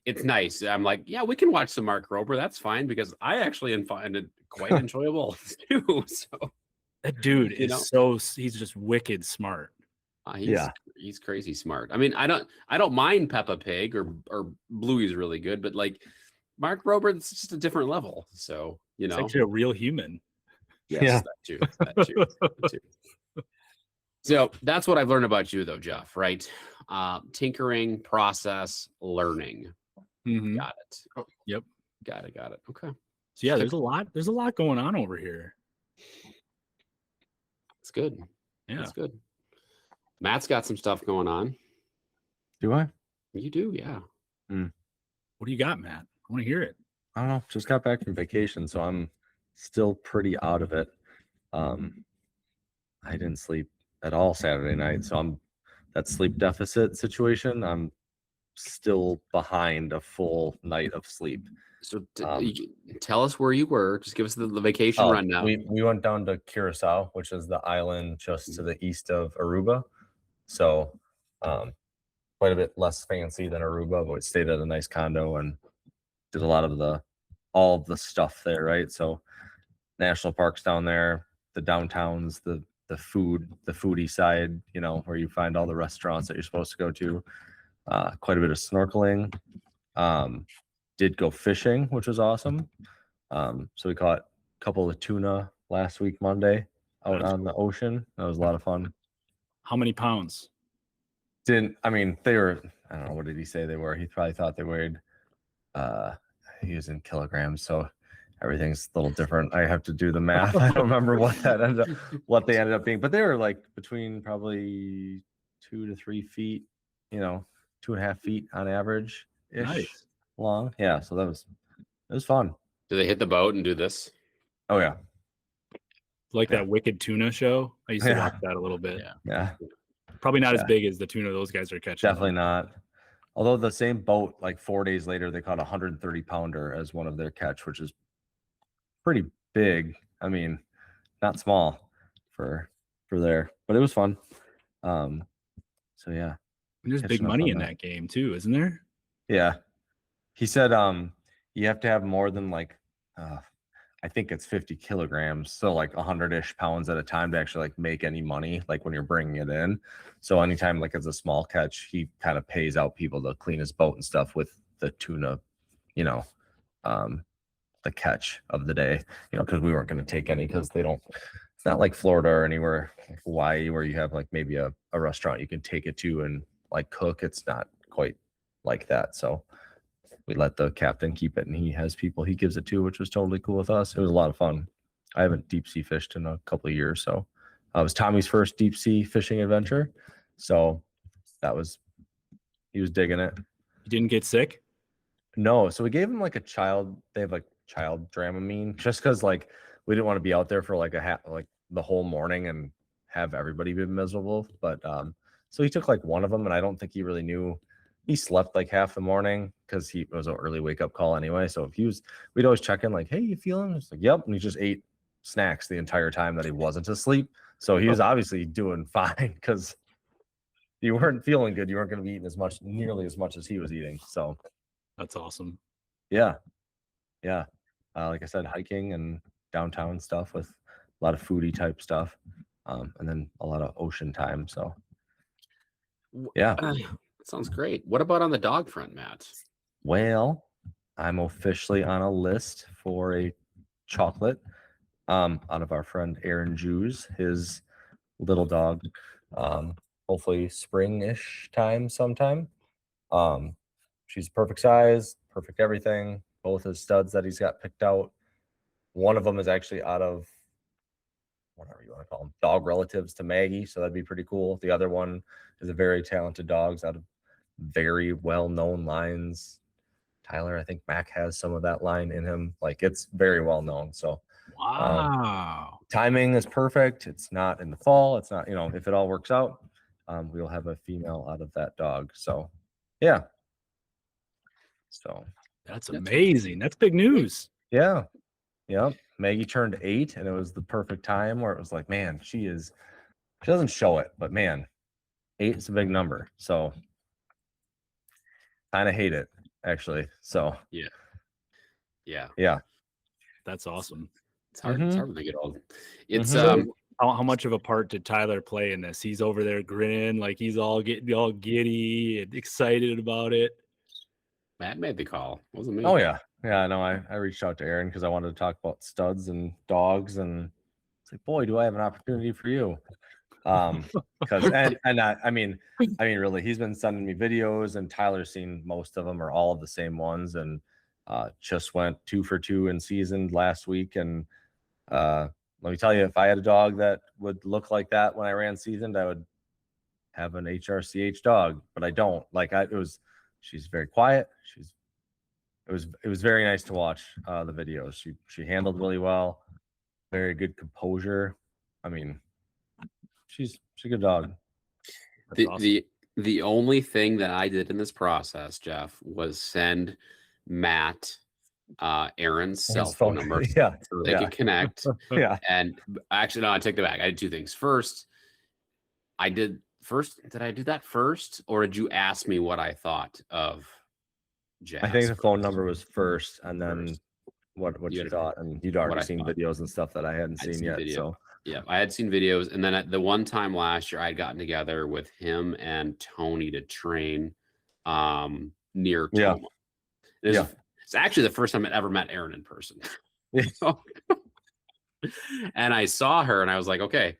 It's nice. I'm like, yeah, we can watch some Mark Rober. That's fine because I actually find it quite enjoyable too. So That dude You know? he's just wicked smart. he's crazy smart. I mean, I don't mind Peppa Pig or Bluey's really good, but like Mark Rober, it's just a different level. So It's actually a real human. yes, Yeah. that too. So that's what I've learned about you, though, Jeff. Right? Tinkering, process, learning. Mhm. Got it. Yep. Got it. Okay. So yeah, there's a lot going on over here. It's good. Yeah. It's good. Matt's got some stuff going on. Do I? You do, yeah. What do you got, Matt? I want to hear it. I don't know. Just got back from vacation, so I'm still pretty out of it. I didn't sleep at all Saturday night, so I'm that sleep deficit situation. I'm still behind a full night of sleep. So tell us where you were. Just give us the vacation rundown. We went down to Curacao, which is the island just to the east of Aruba. So quite a bit less fancy than Aruba, but we stayed at a nice condo and did a lot of all of the stuff there, right? So national parks down there, the downtowns, the foodie side, where you find all the restaurants that you're supposed to go to. Quite a bit of snorkeling. Did go fishing, which was awesome. So we caught a couple of tuna last week, Monday, out on the ocean. That was a lot of fun. How many pounds? They were, I don't know, what did he say they were? He probably thought they weighed, he was in kilograms, so everything's a little different. I have to do the math. I don't remember what they ended up being, but they were like between probably 2 to 3 feet, 2.5 feet on average ish. Nice. Long. Yeah, so it was fun. Do they hit the boat and do this? Oh yeah. Like that Wicked Tuna show. I used to watch that a little bit. Yeah. Probably not as big as the tuna those guys are catching. Definitely not. Although the same boat, like 4 days later, they caught a 130 pounder as one of their catch, which is pretty big. I mean, not small for there, but it was fun. So yeah. And there's big money in that game too, isn't there? Yeah. He said you have to have more than I think it's 50 kilograms, so like 100-ish pounds at a time to actually like make any money, like when you're bringing it in. So anytime like it's a small catch, he kind of pays out people to clean his boat and stuff with the tuna, the catch of the day, because we weren't going to take any because they don't. It's not like Florida or anywhere like Hawaii where you have like maybe a restaurant you can take it to and like cook. It's not quite like that. So we let the captain keep it, and he has people he gives it to, which was totally cool with us. It was a lot of fun. I haven't deep sea fished in a couple of years, so it was Tommy's first deep sea fishing adventure. So he was digging it. You didn't get sick? No, so we gave him like they have like child Dramamine, just because like we didn't want to be out there for like the whole morning and have everybody be miserable. But so he took like one of them, and I don't think he really knew. He slept like half the morning because it was an early wake up call anyway. So if we'd always check in like, hey, you feeling? It's like, yep. And he just ate snacks the entire time that he wasn't asleep. So he was obviously doing fine because you weren't feeling good. You weren't going to be eating nearly as much as he was eating. So that's awesome. Yeah. Yeah. Like I said, hiking and downtown stuff with a lot of foodie type stuff. And then a lot of ocean time. So yeah. Sounds great. What about on the dog front, Matt? Well, I'm officially on a list for a chocolate out of our friend Aaron Jews, his little dog. Hopefully spring-ish time sometime. She's perfect size, perfect everything. Both his studs that he's got picked out. One of them is actually out of whatever you want to call them, dog relatives to Maggie. So that'd be pretty cool. The other one is a very talented dog out of very well-known lines. Tyler, I think Mac has some of that line in him. Like it's very well known. So wow. Timing is perfect. It's not in the fall. It's not, if it all works out, we'll have a female out of that dog. So yeah. So that's amazing. That's big news. Yeah. Yeah. Maggie turned 8 and it was the perfect time where it was like, man, she doesn't show it, but man, 8 is a big number. So kind of hate it, actually. So Yeah. That's awesome. It's hard. It's hard when they get old. It's So how much of a part did Tyler play in this? He's over there grinning like he's all giddy and excited about it. Matt made the call. Wasn't me. Oh yeah. No, I reached out to Aaron because I wanted to talk about studs and dogs, and it's like, boy, do I have an opportunity for you. Because I mean really, he's been sending me videos, and Tyler's seen most of them or all of the same ones, and just went 2 for 2 in season last week. And let me tell you, if I had a dog that would look like that when I ran seasoned, I would have an HRCH dog, but I don't. She's very quiet. It was very nice to watch the videos. She handled really well, very good composure. I mean, she's a good dog. The only thing that I did in this process, Jeff, was send Matt Aaron's cell phone number so they could connect. And actually, no, I take that back. I did 2 things. First, did I do that first, or did you ask me what I thought of Jazz? I think the phone number was first, and then what you thought, and you'd already seen videos and stuff that I hadn't seen yet. So yeah, I had seen videos, and then at the one time last year, I had gotten together with him and Tony to train near Toma. It's actually the first time I'd ever met Aaron in person. And I saw her, and I was like, okay,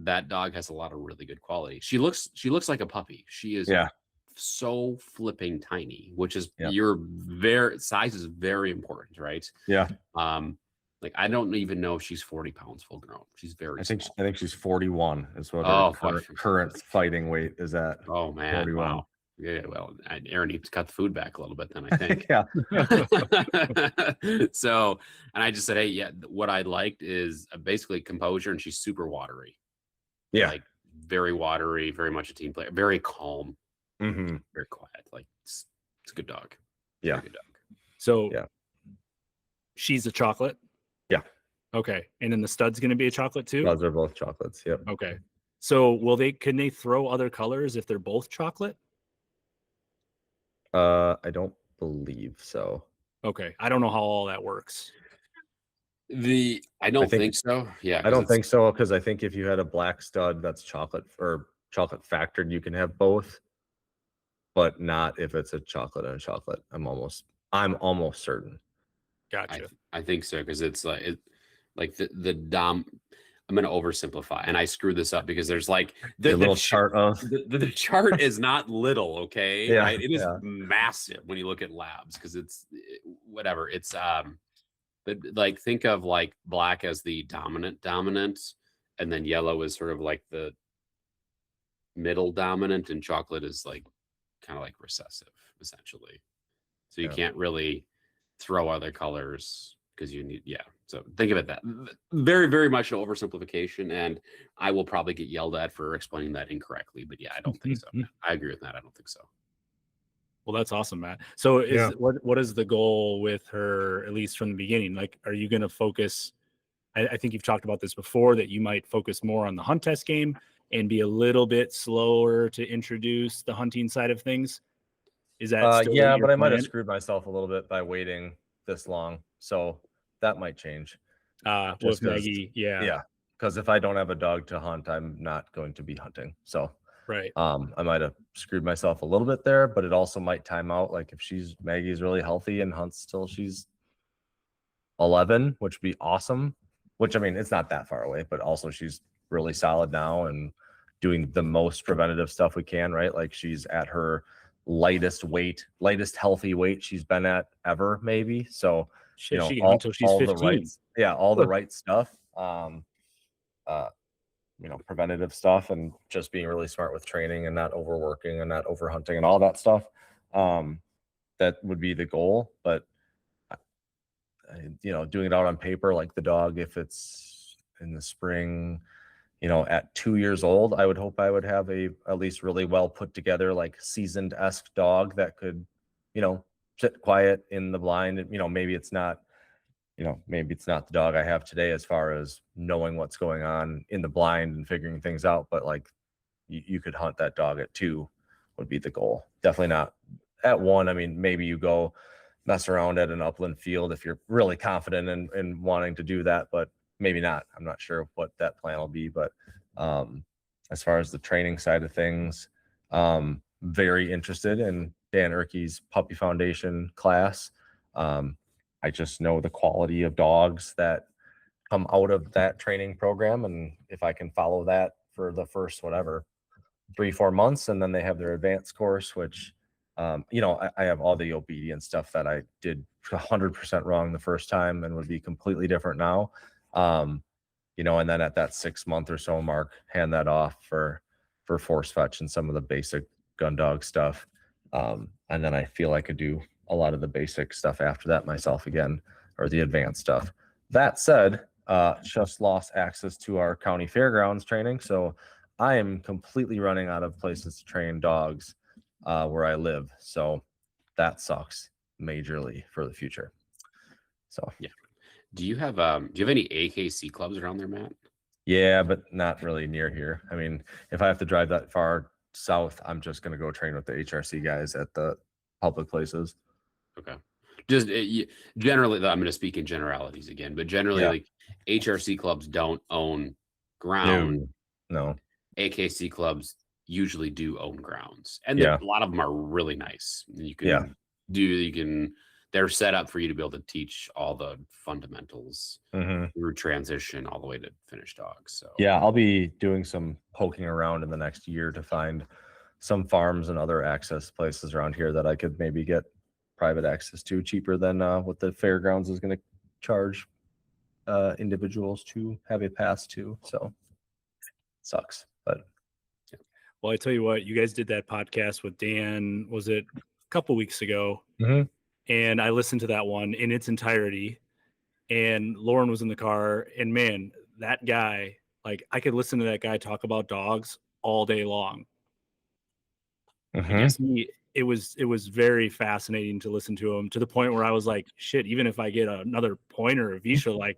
that dog has a lot of really good quality. She looks like a puppy. She is so flipping tiny, which is size is very important, right? Like, I don't even know if she's 40 pounds full grown. She's very small. I think she's 41 is what her current fighting weight is at. Oh man, 41. Wow. Yeah, well, Aaron needs to cut the food back a little bit then, I think. So, and I just said, hey, what I liked is basically composure, and she's super watery. Like very watery, very much a team player, very calm, very quiet. Like it's a good dog. Yeah. Good dog. So she's a chocolate. Yeah. Okay. And then the stud's going to be a chocolate too? Studs are both chocolates. Yep. Okay. So can they throw other colors if they're both chocolate? I don't believe so. Okay. I don't know how all that works. I don't think so. Yeah. I don't think so, because I think if you had a black stud that's chocolate or chocolate factored, you can have both, but not if it's a chocolate and a chocolate. I'm almost certain. Gotcha. I think so, because it's like the dom. I'm going to oversimplify, and I screwed this up because there's like the little chart of the chart is not little, okay? Yeah, right? It is massive when you look at labs, because it's whatever. It's but like think of like black as the dominant, and then yellow is sort of like the middle dominant, and chocolate is like kind of like recessive, essentially. So you can't really throw other colors because you need so think of it that very, very much an oversimplification, and I will probably get yelled at for explaining that incorrectly, but I don't think so. I agree with that. I don't think so. Well, that's awesome, Matt. So what is the goal with her, at least from the beginning? Like, are you going to focus, I think you've talked about this before, that you might focus more on the hunt test game and be a little bit slower to introduce the hunting side of things? Is that still but I might have screwed myself a little bit by waiting this long, so that might change. With Maggie, because if I don't have a dog to hunt, I'm not going to be hunting. So I might have screwed myself a little bit there, but it also might time out. Like if Maggie's really healthy and hunts till she's 11, which would be awesome. Which, I mean, it's not that far away, but also she's really solid now and doing the most preventative stuff we can, right? Like she's at her lightest healthy weight she's been at ever, maybe. So until she's 15. All the right stuff. Preventative stuff, and just being really smart with training and not overworking and not overhunting and all that stuff. That would be the goal. But doing it out on paper, like the dog, if it's in the spring, at 2 years old, I would hope I would have at least really well put together, like seasoned-esque dog that could, sit quiet in the blind. And, maybe it's not the dog I have today as far as knowing what's going on in the blind and figuring things out, but like you could hunt that dog at 2 would be the goal. Definitely not at 1. I mean, maybe you go mess around at an upland field if you're really confident in wanting to do that, but maybe not. I'm not sure what that plan will be, but as far as the training side of things, very interested in Dan Erke's Puppy Foundation class. I just know the quality of dogs that come out of that training program, and if I can follow that for the first 3-4 months, and then they have their advanced course, which I have all the obedience stuff that I did 100% wrong the first time and would be completely different now. And then at that 6 month or so mark, hand that off for force fetch and some of the basic gun dog stuff. And then I feel I could do a lot of the basic stuff after that myself again, or the advanced stuff. That said, just lost access to our county fairgrounds training. So I am completely running out of places to train dogs where I live. So that sucks majorly for the future. So yeah. Do you have any AKC clubs around there, Matt? Yeah, but not really near here. I mean, if I have to drive that far south, I'm just going to go train with the HRC guys at the public places. Okay. Just generally, I'm going to speak in generalities again, but generally, like HRC clubs don't own ground. No. AKC clubs usually do own grounds, and a lot of them are really nice. You can they're set up for you to be able to teach all the fundamentals through transition all the way to finished dogs. So I'll be doing some poking around in the next year to find some farms and other access places around here that I could maybe get private access to cheaper than what the fairgrounds is going to charge individuals to have a pass to. So sucks, but well, I tell you what, you guys did that podcast with Dan, was it a couple weeks ago? And I listened to that one in its entirety, and Lauren was in the car, and man, that guy, like, I could listen to that guy talk about dogs all day long. I guess it was very fascinating to listen to him, to the point where I was like, shit, even if I get another pointer or Visha, like,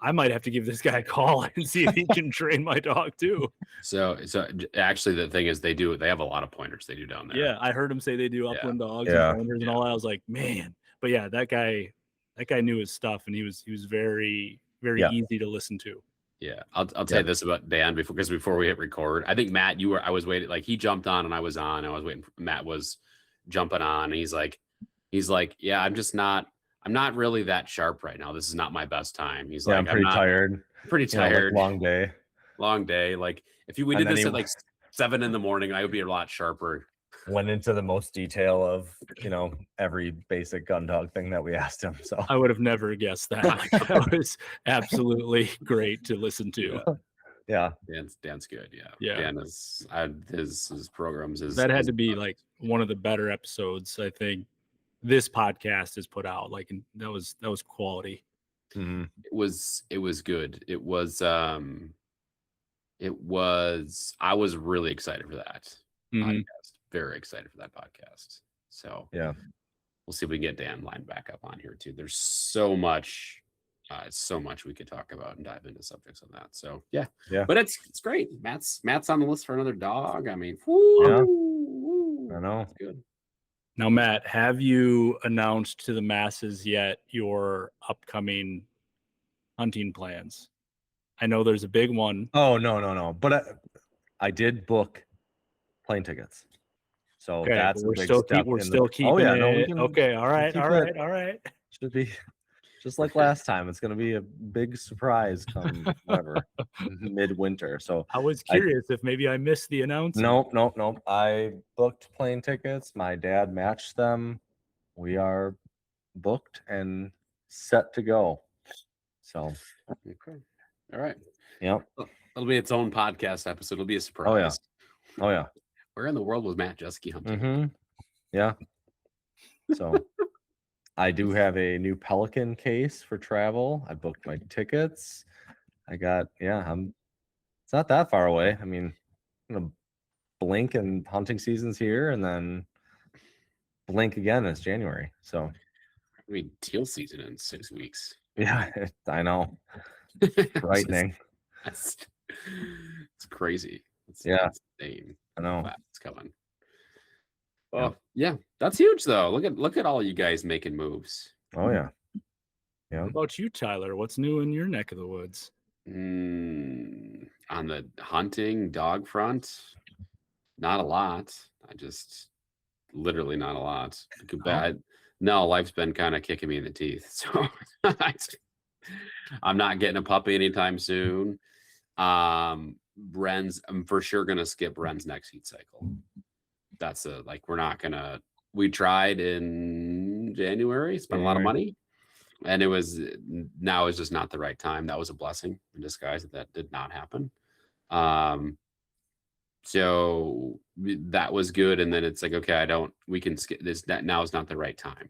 I might have to give this guy a call and see if he can train my dog too. So actually the thing is they have a lot of pointers they do down there. Yeah, I heard him say they do upland dogs and pointers and all that. I was like, man, but yeah, that guy knew his stuff, and he was very, very easy to listen to. Yeah, I'll tell you this about Dan before we hit record. I think Matt, I was waiting, like he jumped on and I was on. I was waiting. Matt was jumping on, and he's like, yeah, I'm not really that sharp right now. This is not my best time. He's like, I'm pretty tired. Pretty tired. Long day. Like if we did this at like 7 a.m, I would be a lot sharper. Went into the most detail of every basic gun dog thing that we asked him. So I would have never guessed that. That was absolutely great to listen to. Yeah. Dan's good. Yeah. Dan is his programs is that had to be like one of the better episodes I think this podcast has put out. Like, that was quality. It was good. It was I was really excited for that podcast. Very excited for that podcast. So we'll see if we can get Dan lined back up on here too. There's so much we could talk about and dive into subjects on that. So yeah. But it's great. Matt's on the list for another dog. I mean, I know. It's good. Now, Matt, have you announced to the masses yet your upcoming hunting plans? I know there's a big one. Oh, no. But I did book plane tickets. So that's we're still keeping it. Okay. All right. Should be just like last time. It's going to be a big surprise come midwinter. So I was curious if maybe I missed the announcement. Nope. I booked plane tickets. My dad matched them. We are booked and set to go. So okay. All right. Yep. It'll be its own podcast episode. It'll be a surprise. Oh yeah. Where in the world was Matt Jeske hunting? Yeah. So I do have a new Pelican case for travel. I booked my tickets. I got it's not that far away. I mean, I'm gonna blink and hunting season's here, and then blink again. It's January. So I mean, teal season in 6 weeks. Yeah, I know. Frightening. It's crazy. Yeah. insane. I know. It's coming. Oh yeah, that's huge though. Look at all you guys making moves. Oh yeah. Yeah. What about you, Tyler? What's new in your neck of the woods? On the hunting dog front, not a lot. Literally not a lot. No, life's been kind of kicking me in the teeth. So I'm not getting a puppy anytime soon. Ren's, I'm for sure gonna skip Ren's next heat cycle. That's we tried in January, spent a lot of money, and now is just not the right time. That was a blessing in disguise that did not happen. So that was good. And then it's like, okay, we can skip this. That now is not the right time.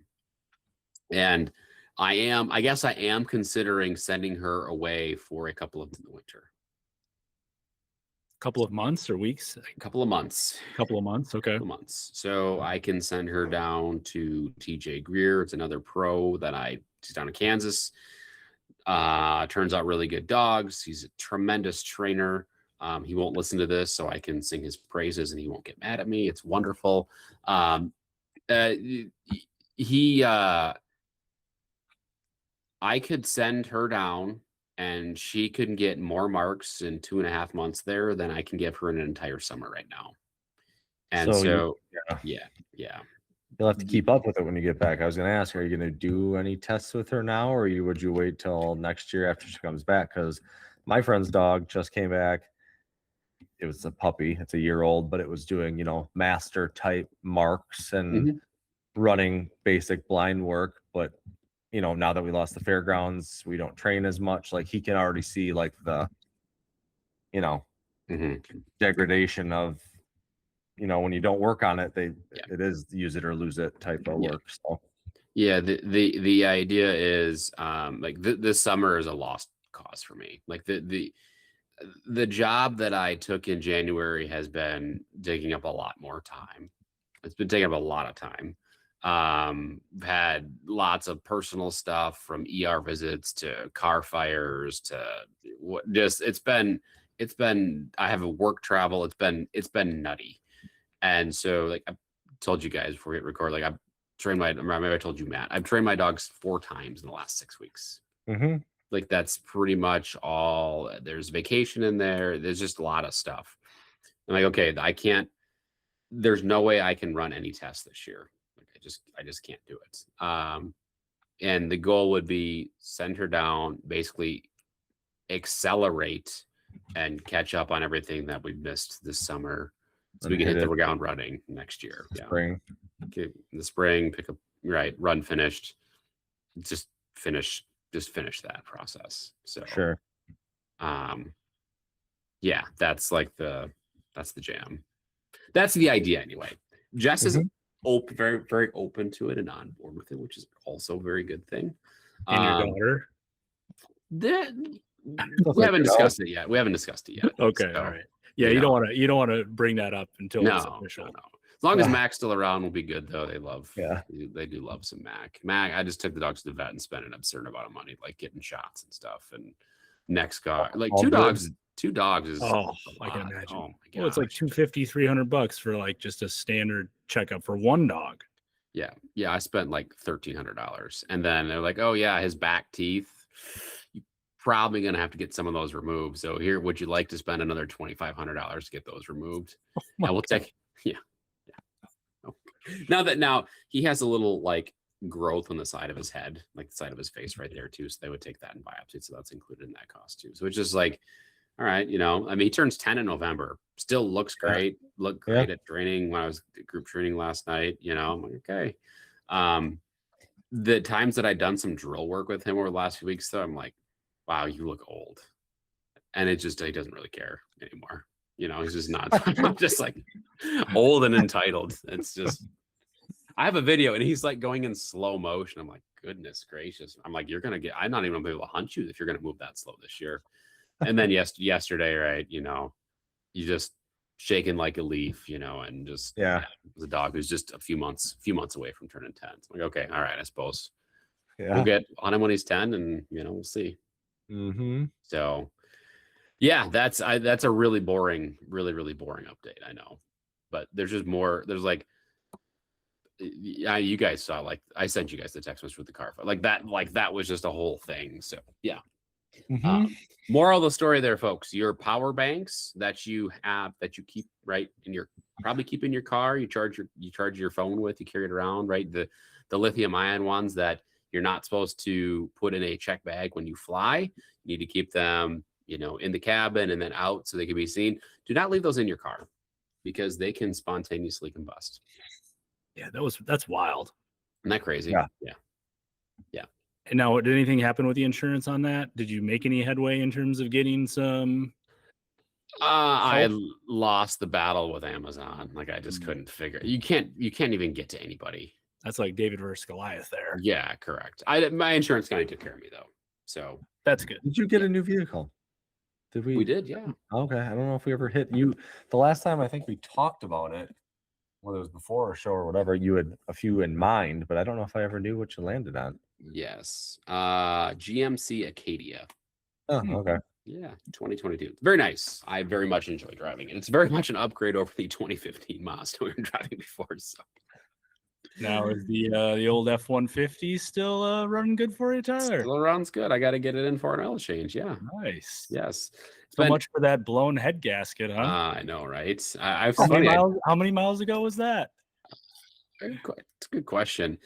And I guess I am considering sending her away for a couple of the winter. Couple of months or weeks? A couple of months. Couple of months. Okay. Couple months. So I can send her down to TJ Greer. It's another pro she's down in Kansas. Turns out really good dogs. He's a tremendous trainer. He won't listen to this, so I can sing his praises and he won't get mad at me. It's wonderful. I could send her down and she can get more marks in 2.5 months there than I can give her in an entire summer right now. And yeah. You'll have to keep up with it when you get back. I was going to ask, are you going to do any tests with her now, or would you wait till next year after she comes back? Because my friend's dog just came back. It was a puppy. It's a year old, but it was doing, master type marks and running basic blind work. But, now that we lost the fairgrounds, we don't train as much. Like, he can already see like the, degradation of, when you don't work on it, it is use it or lose it type of work. So yeah, the idea is this summer is a lost cause for me. Like the job that I took in January has been taking up a lot more time. It's been taking up a lot of time. Had lots of personal stuff, from ER visits to car fires to it's been I have a work travel. It's been nutty. And so, like I told you guys before we hit record, like maybe I told you, Matt, I've trained my dogs 4 times in the last 6 weeks. Like, that's pretty much all. There's vacation in there. There's just a lot of stuff. I'm like, okay, there's no way I can run any tests this year. Like, I just can't do it. And the goal would be send her down, basically accelerate and catch up on everything that we missed this summer, so we can hit the ground running next year. Spring. Okay, in the spring, pick up, run finished. Just finish that process. So sure. Yeah, that's the jam. That's the idea anyway. Jess is open, very, very open to it and on board with it, which is also a very good thing. And your daughter? We haven't discussed it yet. Okay, all right. Yeah, you don't want to bring that up until it's official. No. As long as Mac's still around, we'll be good though. They do love some Mac. I just took the dogs to the vet and spent an absurd amount of money, like getting shots and stuff. And next guy, like two dogs is I can imagine. Oh my God. Well, it's like $250-$300 for like just a standard checkup for one dog. Yeah, I spent like $1,300, and then they're like, oh yeah, his back teeth, you're probably gonna have to get some of those removed. So here, would you like to spend another $2,500 to get those removed? And we'll take Now he has a little like growth on the side of his head, like the side of his face right there too. So they would take that in biopsy. So that's included in that cost too. So it's just like, all right, he turns 10 in November. Still looks great. Looked great at training when I was at group training last night. I'm like, okay. The times that I'd done some drill work with him over the last few weeks, though, I'm like, wow, you look old. And he doesn't really care anymore. He's just not. I'm just like old and entitled. It's just, I have a video and he's like going in slow motion. I'm like, goodness gracious. I'm like, I'm not even gonna be able to hunt you if you're gonna move that slow this year. And then yesterday, right, you just shaking like a leaf, and just the dog who's just a few months away from turning 10. So I'm like, okay, all right, I suppose we'll get on him when he's 10, and we'll see. So Yeah, that's a really boring, really boring update. I know, but there's just more. There's like, yeah, you guys saw, like, I sent you guys the text message with the car, like that was just a whole thing. So yeah. Moral of the story there, folks: your power banks that you have, that you keep right in your, probably keep in your car, you charge your phone with, you carry it around, right? The lithium ion ones that you're not supposed to put in a check bag when you fly. You need to keep them, in the cabin and then out so they can be seen. Do not leave those in your car because they can spontaneously combust. Yeah, that's wild. Isn't that crazy? Yeah. Yeah. And now, did anything happen with the insurance on that? Did you make any headway in terms of getting some? I lost the battle with Amazon. Like, I just couldn't figure. You can't even get to anybody. That's like David versus Goliath there. Yeah, correct. My insurance company took care of me though, so that's good. Did you get a new vehicle? Did we? We did, yeah. Okay, I don't know if we ever hit you. The last time I think we talked about it, whether it was before a show or whatever, you had a few in mind, but I don't know if I ever knew what you landed on. Yes. GMC Acadia. Oh, okay. Yeah, 2022. Very nice. I very much enjoy driving it. It's very much an upgrade over the 2015 Mazda we were driving before. So now, is the old F-150 still running good for you, Tyler? Still runs good. I got to get it in for an oil change. Yeah. Nice. Yes. So much for that blown head gasket, huh? I know, right? I've how seen it. How many miles ago was that? It's a good question.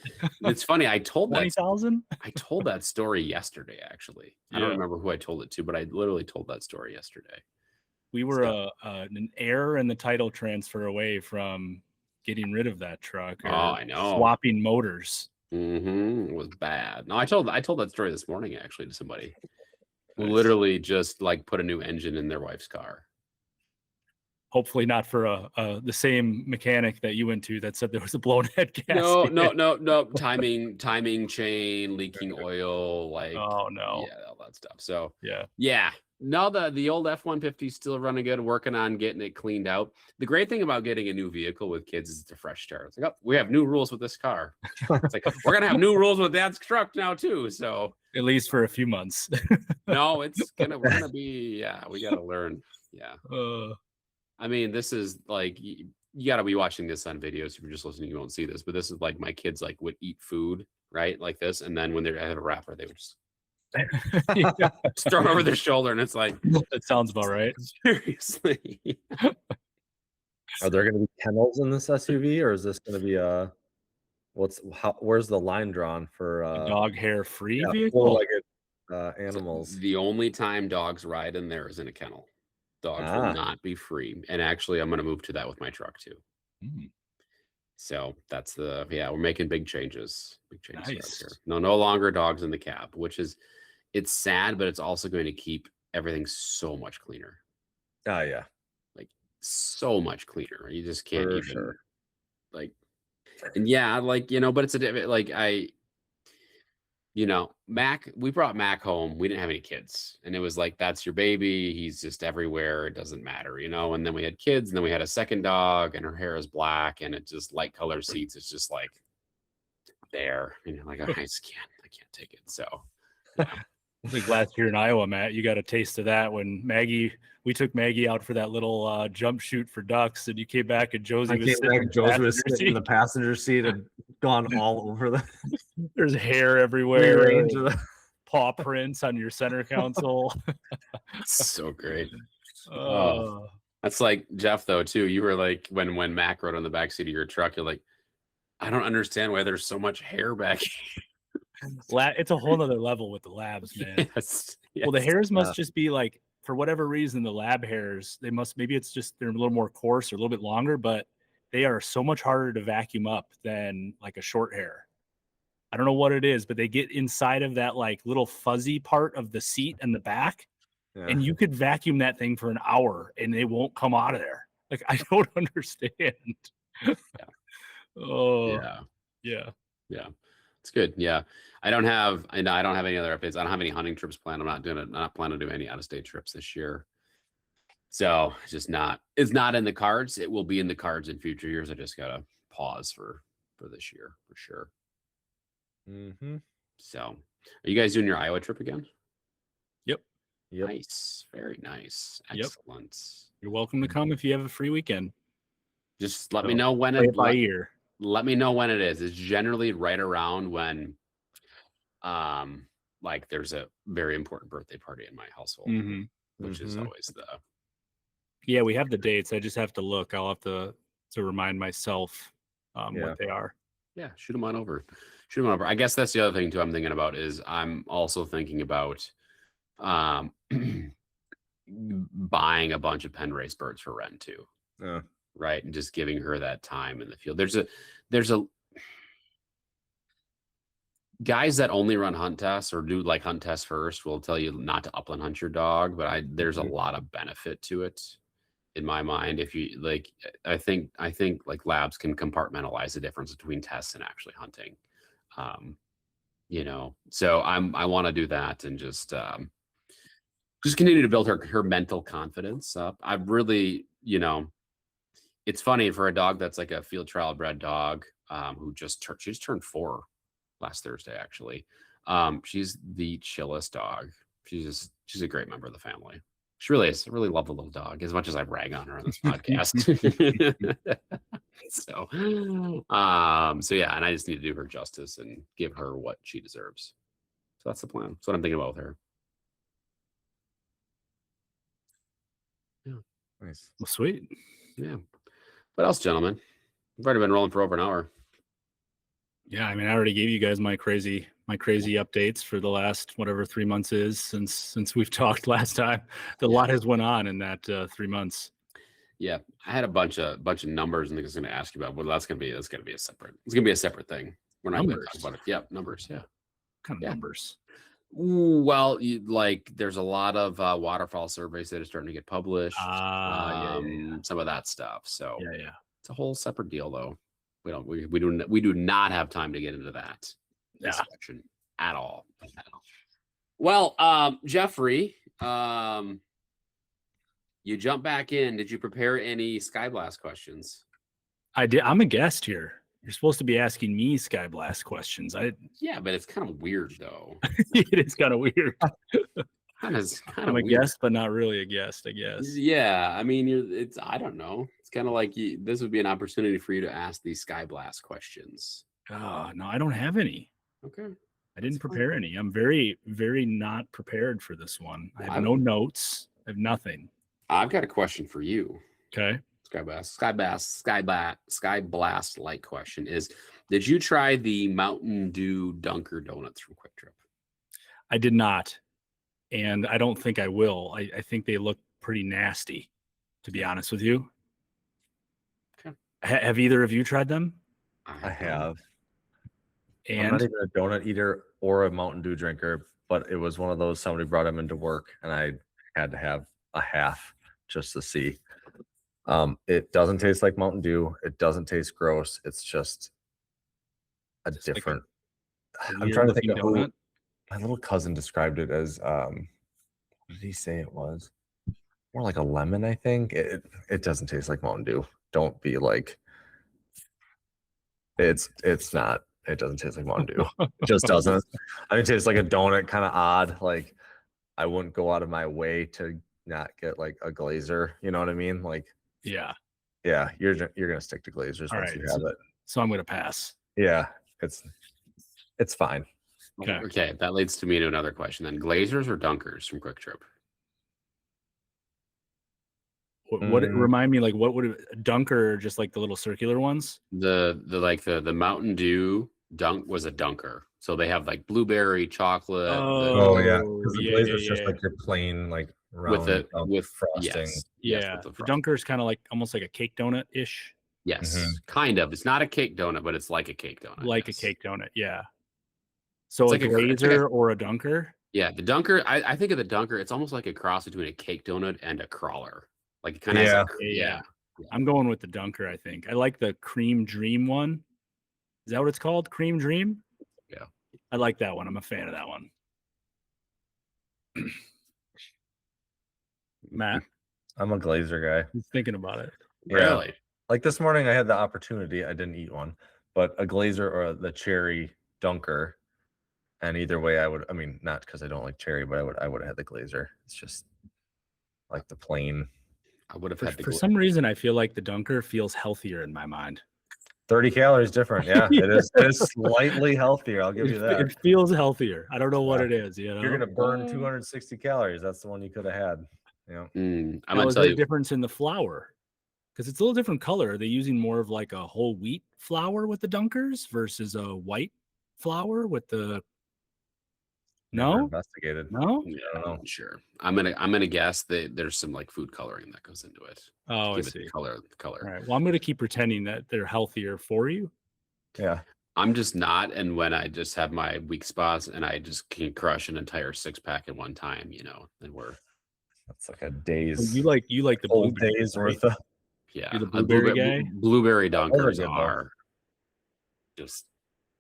It's funny. I told 20,000. I told that story yesterday. Actually, I don't remember who I told it to, but I literally told that story yesterday. We were an error in the title transfer away from getting rid of that truck. Oh, I know. Swapping motors. It was bad. No, I told that story this morning actually to somebody. Literally just like put a new engine in their wife's car. Hopefully not for the same mechanic that you went to that said there was a blown head gasket. No. Timing chain, leaking oil, like, oh no, yeah, all that stuff. So yeah. No, the old F-150 is still running good. Working on getting it cleaned out. The great thing about getting a new vehicle with kids is it's a fresh start. It's like, oh, we have new rules with this car. It's like, we're gonna have new rules with Dad's truck now too. So at least for a few months. No, we're gonna be, we gotta learn. Yeah. I mean, this is like, you got to be watching this on videos. If you're just listening, you won't see this, but this is like my kids like would eat food, right? Like this. And then when they have a wrapper, they would just throw it over their shoulder. And it's like, that sounds about right. Seriously. Are there going to be kennels in this SUV, or is this going to be where's the line drawn for a dog hair free vehicle? Four-legged animals. The only time dogs ride in there is in a kennel. Dogs will not be free. And actually, I'm going to move to that with my truck too. So that's we're making big changes. Nice. Here. No longer dogs in the cab, it's sad, but it's also going to keep everything so much cleaner. Oh yeah. Like so much cleaner. You just can't even like, and but it's Mac, we brought Mac home. We didn't have any kids. And it was like, that's your baby. He's just everywhere. It doesn't matter, And then we had kids, and then we had a second dog, and her hair is black, and it's just light color seats. It's just like there. Like, I just can't take it. So I think last year in Iowa, Matt, you got a taste of that when we took Maggie out for that little jump shoot for ducks, and you came back and Josie was sitting in the passenger seat and gone all over the. There's hair everywhere. Paw prints on your center console. So great. That's like Jeff though too. You were like when Mac rode on the back seat of your truck, you're like, I don't understand why there's so much hair back here. It's a whole nother level with the labs, man. Yes. Well, the hairs must just be like, for whatever reason, the lab hairs, maybe it's just they're a little more coarse or a little bit longer, but they are so much harder to vacuum up than like a short hair. I don't know what it is, but they get inside of that like little fuzzy part of the seat and the back, and you could vacuum that thing for an hour and they won't come out of there. Like, I don't understand. Yeah. It's good. Yeah. I don't have any other updates. I don't have any hunting trips planned. I'm not planning to do any out-of-state trips this year. So it's not in the cards. It will be in the cards in future years. I just gotta pause for this year for sure. So are you guys doing your Iowa trip again? Yep. Yep. Nice. Very nice. Yep. Excellent. You're welcome to come if you have a free weekend. Just let So, me know when play it it by ear. let me know when it is. It's generally right around when like there's a very important birthday party in my household, which is always the Yeah, we have the dates. I just have to look. I'll have to remind myself what they are. Yeah, shoot them on over. Shoot them on over. I guess that's the other thing too I'm thinking about is I'm also thinking about buying a bunch of pen raised birds for Ren too. Right. And just giving her that time in the field. There's a guys that only run hunt tests or do like hunt tests first will tell you not to upland hunt your dog, but there's a lot of benefit to it in my mind. If you like, I think like labs can compartmentalize the difference between tests and actually hunting. You know, so I want to do that and just continue to build her mental confidence up. I've really, you know, it's funny for a dog that's like a field trial bred dog who she's turned 4 last Thursday, actually. She's the chillest dog. She's a great member of the family. She really is. I really love the little dog as much as I rag on her on this podcast. So yeah, and I just need to do her justice and give her what she deserves. So that's the plan. That's what I'm thinking about with her. Yeah. Nice. Well, sweet. Yeah. What else, gentlemen? We've already been rolling for over an hour. Yeah, I mean, I already gave you guys my crazy updates for the last whatever 3 months is since we've talked last time. A lot has went on in that 3 months. Yeah, I had a bunch of numbers, and I was going to ask you about. Well, that's going to be a separate. It's going to be a separate thing. We're not going to talk about it. Yep, numbers. Yeah. What kind of numbers? Ooh, well, like there's a lot of waterfowl surveys that are starting to get published. Some of that stuff. So yeah, it's a whole separate deal, though. We do not have time to get into that discussion at all. Well, Jeffrey, you jump back in. Did you prepare any Skyblast questions? I did. I'm a guest here. You're supposed to be asking me Skyblast questions. Yeah, but it's kind of weird though. It is kind of weird. I'm a weird. Guest, but not really a guest, I guess. Yeah, I mean, I don't know. It's kind of like this would be an opportunity for you to ask these Skyblast questions. Oh, no, I don't have any. Okay. I didn't prepare any. I'm very, very not prepared for this one. I have no notes. I have nothing. I've got a question for you. Okay. Skyblast like question is, did you try the Mountain Dew Dunker donuts from Quick Trip? I did not. And I don't think I will. I think they look pretty nasty, to be honest with you. Okay. Have either of you tried them? I have. And I'm not even a donut eater or a Mountain Dew drinker, but it was one of those, somebody brought them into work and I had to have a half just to see. It doesn't taste like Mountain Dew. It doesn't taste gross. It's just a different. I'm trying to think of who. My little cousin described it as. What did he say it was? More like a lemon, I think. It doesn't taste like Mountain Dew. Don't be like. It's not. It doesn't taste like Mountain Dew. It just doesn't. I mean, it tastes like a donut, kind of odd. Like I wouldn't go out of my way to not get like a glazer. You know what I mean? Like. Yeah, you're gonna stick to glazers once you have it. So I'm gonna pass. Yeah, it's fine. Okay, that leads to me to another question then. Glazers or Dunkers from Quick Trip? What remind me, like what would a Dunker, just like the little circular ones? The Mountain Dew Dunk was a Dunker. So they have like blueberry, chocolate. Yeah, because the glazer's just like your plain like round with frosting. Yes, the Dunker is kind of like almost like a cake donut ish. Yes, kind of. It's not a cake donut, but it's like a cake donut. A cake donut, yeah. So it's a glazer or a Dunker? Yeah, the Dunker. I think of the Dunker. It's almost like a cross between a cake donut and a crawler. Like it kind of. Yeah. I'm going with the Dunker. I think I like the Cream Dream one. Is that what it's called? Cream Dream? Yeah. I like that one. I'm a fan of that one. Matt? I'm a glazer guy. He's thinking about it. Yeah. Really? Like this morning I had the opportunity. I didn't eat one, but a glazer or the cherry Dunker. And either way, I mean, not because I don't like cherry, but I would have had the glazer. It's just like the plain. I would have had to For some reason, I feel like the Dunker feels healthier in my mind. 30 calories different. Yeah, it is slightly healthier. I'll give you that. It feels healthier. I don't know what it is. You know, You're gonna burn 260 calories. That's the one you could have had. Yeah. I'm now, gonna is tell there you. a difference in the flour? Because it's a little different color. Are they using more of like a whole wheat flour with the Dunkers versus a white flour with the? Never No, investigated. no. Yeah, I don't know. sure. I'm gonna guess that there's some like food coloring that goes into it. Oh, I Give it see. the color. All right. Well, I'm gonna keep pretending that they're healthier for you. Yeah. I'm just not, and when I just have my weak spots and I just can crush an entire 6-pack at one time, then we're That's like a day's. You like the whole blueberry, day's right? worth of. yeah. You're the blueberry guy? Blueberry those are dunkers good, though. are just.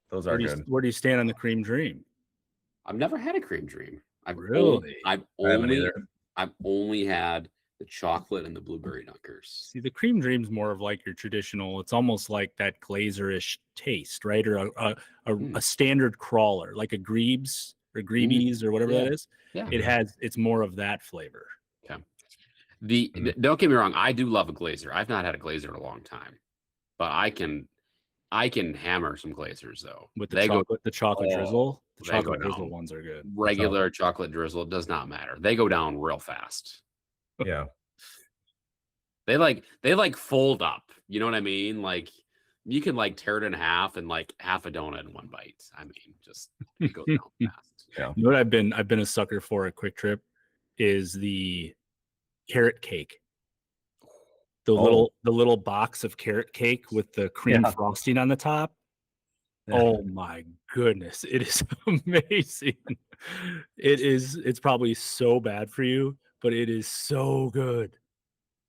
Those are good. Where do you stand on the cream dream? I've never had a cream dream. Really? I've I haven't only either. I've only had the chocolate and the blueberry dunkers. See, the cream dream's more of like your traditional. It's almost like that glazerish taste, right? Or a standard crawler, like a Grebes or Greebies or whatever that is. Yeah. It's more of that flavor. Okay. Don't get me wrong, I do love a glazer. I've not had a glazer in a long time, but I can hammer some glazers though. With the chocolate drizzle. The they go chocolate drizzle down. ones are good. Regular chocolate drizzle, it does not matter. They go down real fast. Yeah. They like fold up. You know what I mean? Like you can like tear it in half and like half a donut in one bite. I mean, just it goes down fast. Yeah. You know what I've been a sucker for at Quick Trip is the carrot cake. The little box of carrot cake with the cream frosting on the top. Yeah. Oh my goodness, it is amazing. It's probably so bad for you, but it is so good.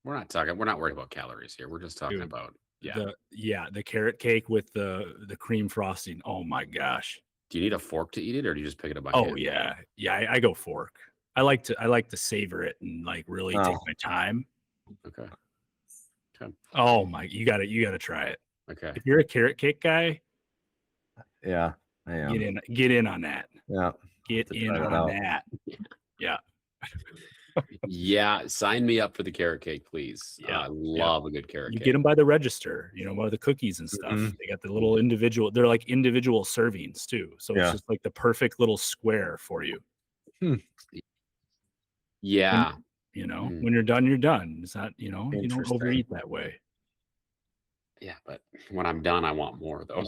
We're not worried about calories here. We're just talking about the carrot cake with the cream frosting. Oh my gosh. Do you need a fork to eat it, or do you just pick it up by Oh hand? yeah. I go fork. I like to savor it and like really take my time. Okay. Oh my, you gotta try it. Okay. If you're a carrot cake guy, Yeah. I am. Get in on that. Yeah. Get in on that. Yeah. Yeah, sign me up for the carrot cake, please. Yeah, I love a good carrot cake. You get them by the register, by the cookies and stuff. Mhm. They got the little they're like individual servings too. So it's just like the perfect little square for you. Yeah. When you're done, you're done. It's not, you don't overeat that way. Yeah, but when I'm done, I want more though.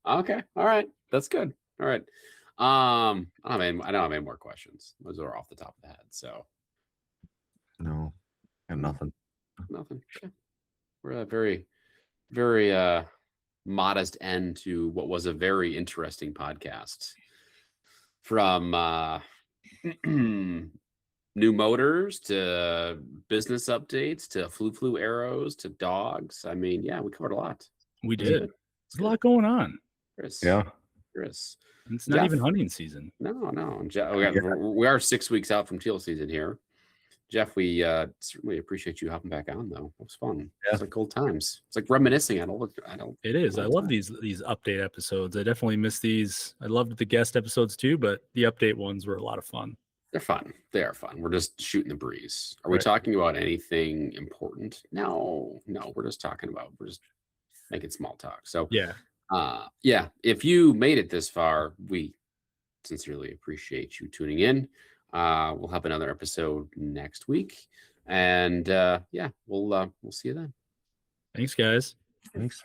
Okay. All right. That's good. All right. I don't have any more questions. Those are off the top of the head. So No. I have nothing. nothing. Okay. We're at a very, very modest end to what was a very interesting podcast. From new motors to business updates to flu arrows to dogs. I mean, yeah, we covered a lot. We did. There's a lot going on. Yeah. There is. It's not even hunting season. No. We are 6 weeks out from teal season here. Jeff, we certainly appreciate you hopping back on, though. It was fun. Yeah. It's like old times. It's like reminiscing. It is. I love these update episodes. I definitely miss these. I loved the guest episodes too, but the update ones were a lot of fun. They're fun. They are fun. We're just shooting the breeze. Are we talking about anything important? No. We're just making small talk. So yeah. If you made it this far, we sincerely appreciate you tuning in. We'll have another episode next week, and we'll see you then. Thanks, guys. Thanks.